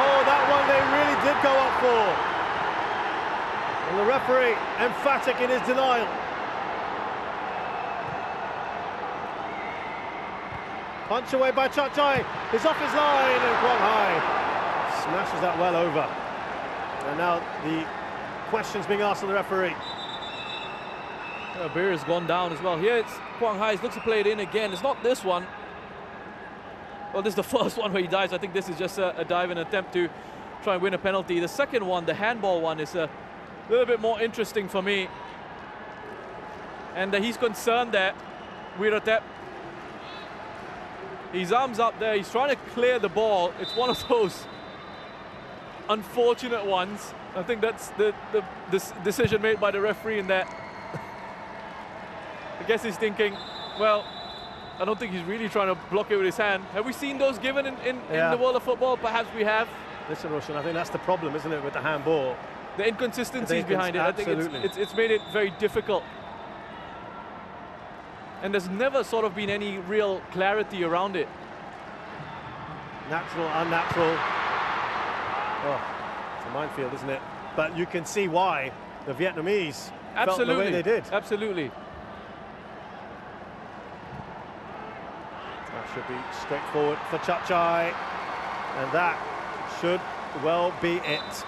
Oh, that one they really did go up for. And the referee emphatic in his denial. Punch away by Chachai. He's off his line, and Quang Hai smashes that well over. And now the questions being asked of the referee. Beer has gone down as well. Here it's Quang Hai looks to play it in again. It's not this one. Well, this is the first one where he dives. I think this is just a dive and attempt to try and win a penalty. The second one, the handball one, is a little bit more interesting for me. And he's concerned that Wiratep, his arms up there, he's trying to clear the ball. It's one of those unfortunate ones. I think that's this decision made by the referee in that. I guess he's thinking, well, I don't think he's really trying to block it with his hand. Have we seen those given in the world of football? Perhaps we have. Listen, Roshan, I think that's the problem, isn't it, with the handball? The inconsistencies behind it. I think it's made it very difficult. And there's never sort of been any real clarity around it. Natural, unnatural. Oh, it's a minefield, isn't it? But you can see why the Vietnamese felt the way they did. Absolutely. That should be straightforward for Chachai. And that should well be it.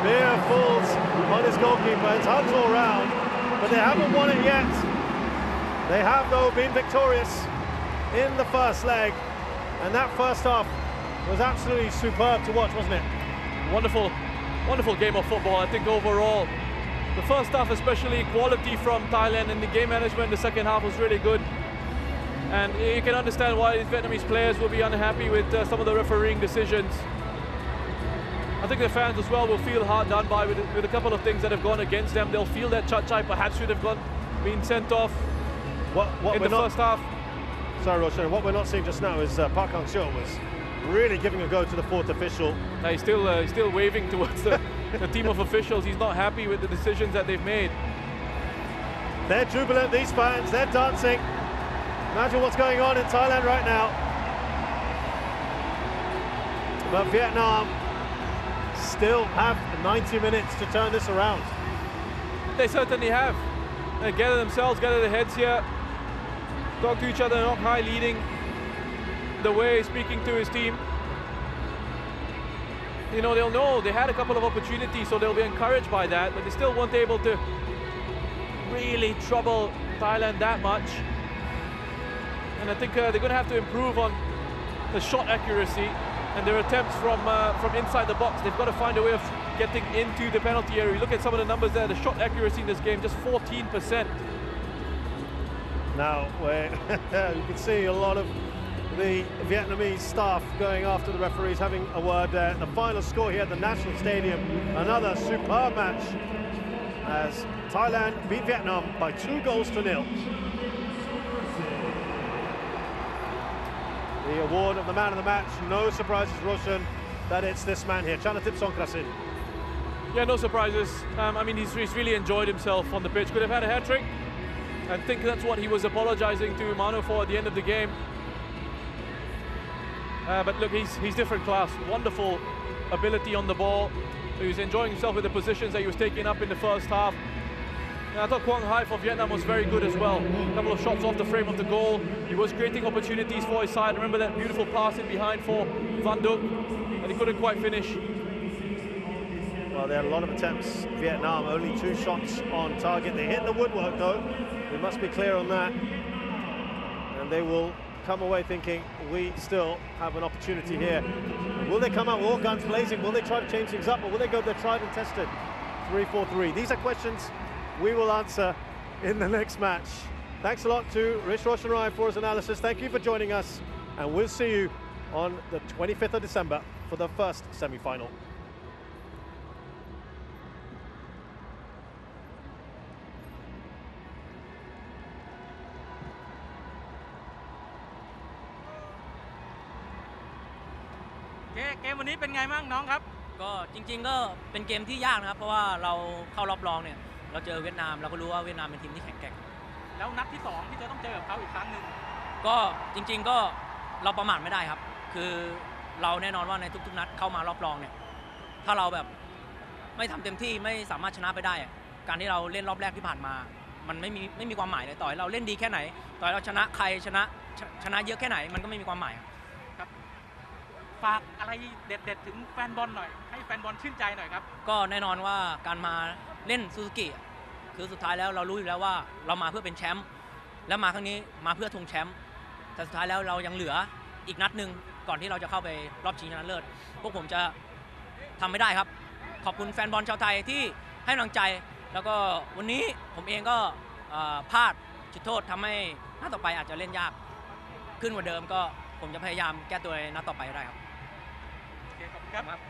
Beer falls on his goalkeeper. It's hugs all round, but they haven't won it yet. They have, though, been victorious in the first leg. And that first half was absolutely superb to watch, wasn't it? Wonderful, wonderful game of football. I think overall, the first half especially, quality from Thailand, and the game management in the second half was really good. And you can understand why these Vietnamese players will be unhappy with some of the refereeing decisions. I think the fans as well will feel hard done by with a couple of things that have gone against them. They'll feel that Chai perhaps should have been sent off in the first half. Sorry, Roshan, what we're not seeing just now is Park Hang-seo was really giving a go to the fourth official. He's still waving towards the team of officials. He's not happy with the decisions that they've made. They're jubilant, these fans, they're dancing. Imagine what's going on in Thailand right now. But Vietnam still have 90 minutes to turn this around. They certainly have. They gather themselves, gather their heads here, talk to each other. Nok Hai leading the way, speaking to his team. You know, they'll know they had a couple of opportunities, so they'll be encouraged by that, but they still weren't able to really trouble Thailand that much. And I think they're going to have to improve on the shot accuracy and their attempts from inside the box. They've got to find a way of getting into the penalty area. You look at some of the numbers there, the shot accuracy in this game, just 14%. Now, you can see a lot of the Vietnamese staff going after the referees, having a word there. The final score here at the National Stadium, another superb match as Thailand beat Vietnam by 2-0. The award of the man of the match, no surprises, Roshan, that it's this man here, Chanatip Songkrasin. Yeah, no surprises. I mean, he's really enjoyed himself on the pitch. Could have had a hat-trick. I think that's what he was apologizing to Manu for at the end of the game. But look, he's different class. Wonderful ability on the ball. He was enjoying himself with the positions that he was taking up in the first half. And I thought Quang Hai for Vietnam was very good as well. A couple of shots off the frame of the goal. He was creating opportunities for his side. Remember that beautiful pass in behind for Van Duk, and he couldn't quite finish. Well, they had a lot of attempts. Vietnam, only 2 shots on target. They hit the woodwork though. We must be clear on that. And they will come away thinking we still have an opportunity here. Will they come out with all guns blazing? Will they try to change things up, or will they go their tried and tested 3-4-3? These are questions we will answer in the next match. Thanks a lot to Rich Roshan for his analysis. Thank you for joining us, and we'll see you on the 25th of December for the first semi-final.เกมวันนี้เป็นไงบ้างน้องครับก็จริงๆก็เป็นเกมที่ยากนะครับเพราะว่าเราเข้ารอบรองเนี่ยเราเจอเวียดนามเราก็รู้ว่าเวียดนามเป็นทีมที่แข็งแกร่งแล้วนัดที่2ที่จะต้องเจอกับเขาอีกครั้งนึงก็จริงๆก็เราประมาทไม่ได้ครับคือเราแน่นอนว่าในทุกๆนัดเข้ามารอบรองเนี่ยถ้าเราแบบไม่ทำเต็มที่ไม่สามารถชนะไปได้การที่เราเล่นรอบแรกที่ผ่านมามันไม่มีความหมายเลยต่อให้เราเล่นดีแค่ไหนต่อให้เราชนะใครชนะเยอะแค่ไหนมันก็ไม่มีความหมายครับฝากอะไรเด็ดๆถึงแฟนบอลหน่อยให้แฟนบอลชื่นใจหน่อยครับก็แน่นอนว่าการมาเล่นซูซูกิคือสุดท้ายแล้วเรารู้อยู่แล้วว่าเรามาเพื่อเป็นแชมป์และมาครั้งนี้มาเพื่อธงแชมป์แต่สุดท้ายแล้วเรายังเหลืออีกนัดหนึ่งก่อนที่เราจะเข้าไปรอบชิงชนะเลิศพวกผมจะทำไม่ได้ครับขอบคุณแฟนบอลชาวไทยที่ให้กำลังใจแล้วก็วันนี้ผมเองก็พลาดจุดโทษทำให้นัดต่อไปอาจจะเล่นยากขึ้นกว่าเดิมก็ผมจะพยายามแก้ตัวในนัดต่อไปได้ครับโอเคขอบคุณครับ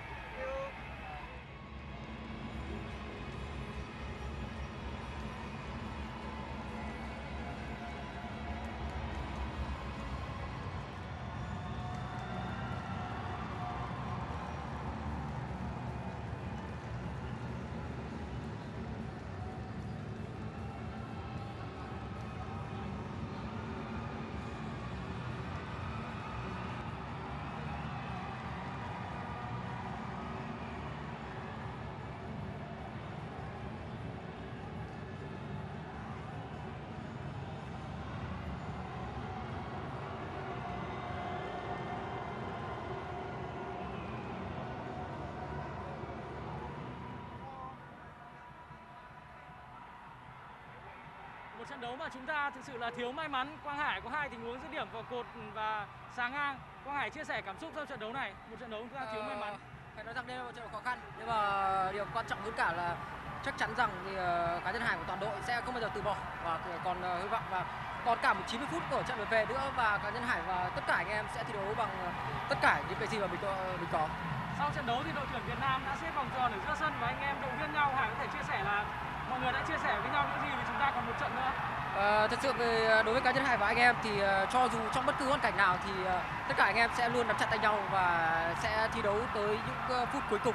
Một trận đấu mà chúng ta thực sự là thiếu may mắn. Quang Hải có 2 tình huống dứt điểm vào cột và xà ngang. Quang Hải chia sẻ cảm xúc sau trận đấu này, một trận đấu chúng ta thiếu may mắn. Phải nói rằng đây là một trận đấu khó khăn, nhưng mà điều quan trọng hơn cả là chắc chắn rằng thì cá nhân Hải của toàn đội sẽ không bao giờ từ bỏ và còn hy vọng và còn cả một 90 phút của trận lượt về nữa, và cá nhân Hải và tất cả anh em sẽ thi đấu bằng tất cả những cái gì mà mình có. Sau trận đấu thì đội tuyển Việt Nam đã xếp vòng tròn ở giữa sân và anh em động viên nhau. Hải có thể chia sẻ là mọi người đã chia sẻ với nhau những gì vì chúng ta còn một trận nữa. Thật sự đối với cá nhân Hải và anh em thì cho dù trong bất cứ hoàn cảnh nào thì tất cả anh em sẽ luôn nắm chặt tay nhau và sẽ thi đấu tới những phút cuối cùng.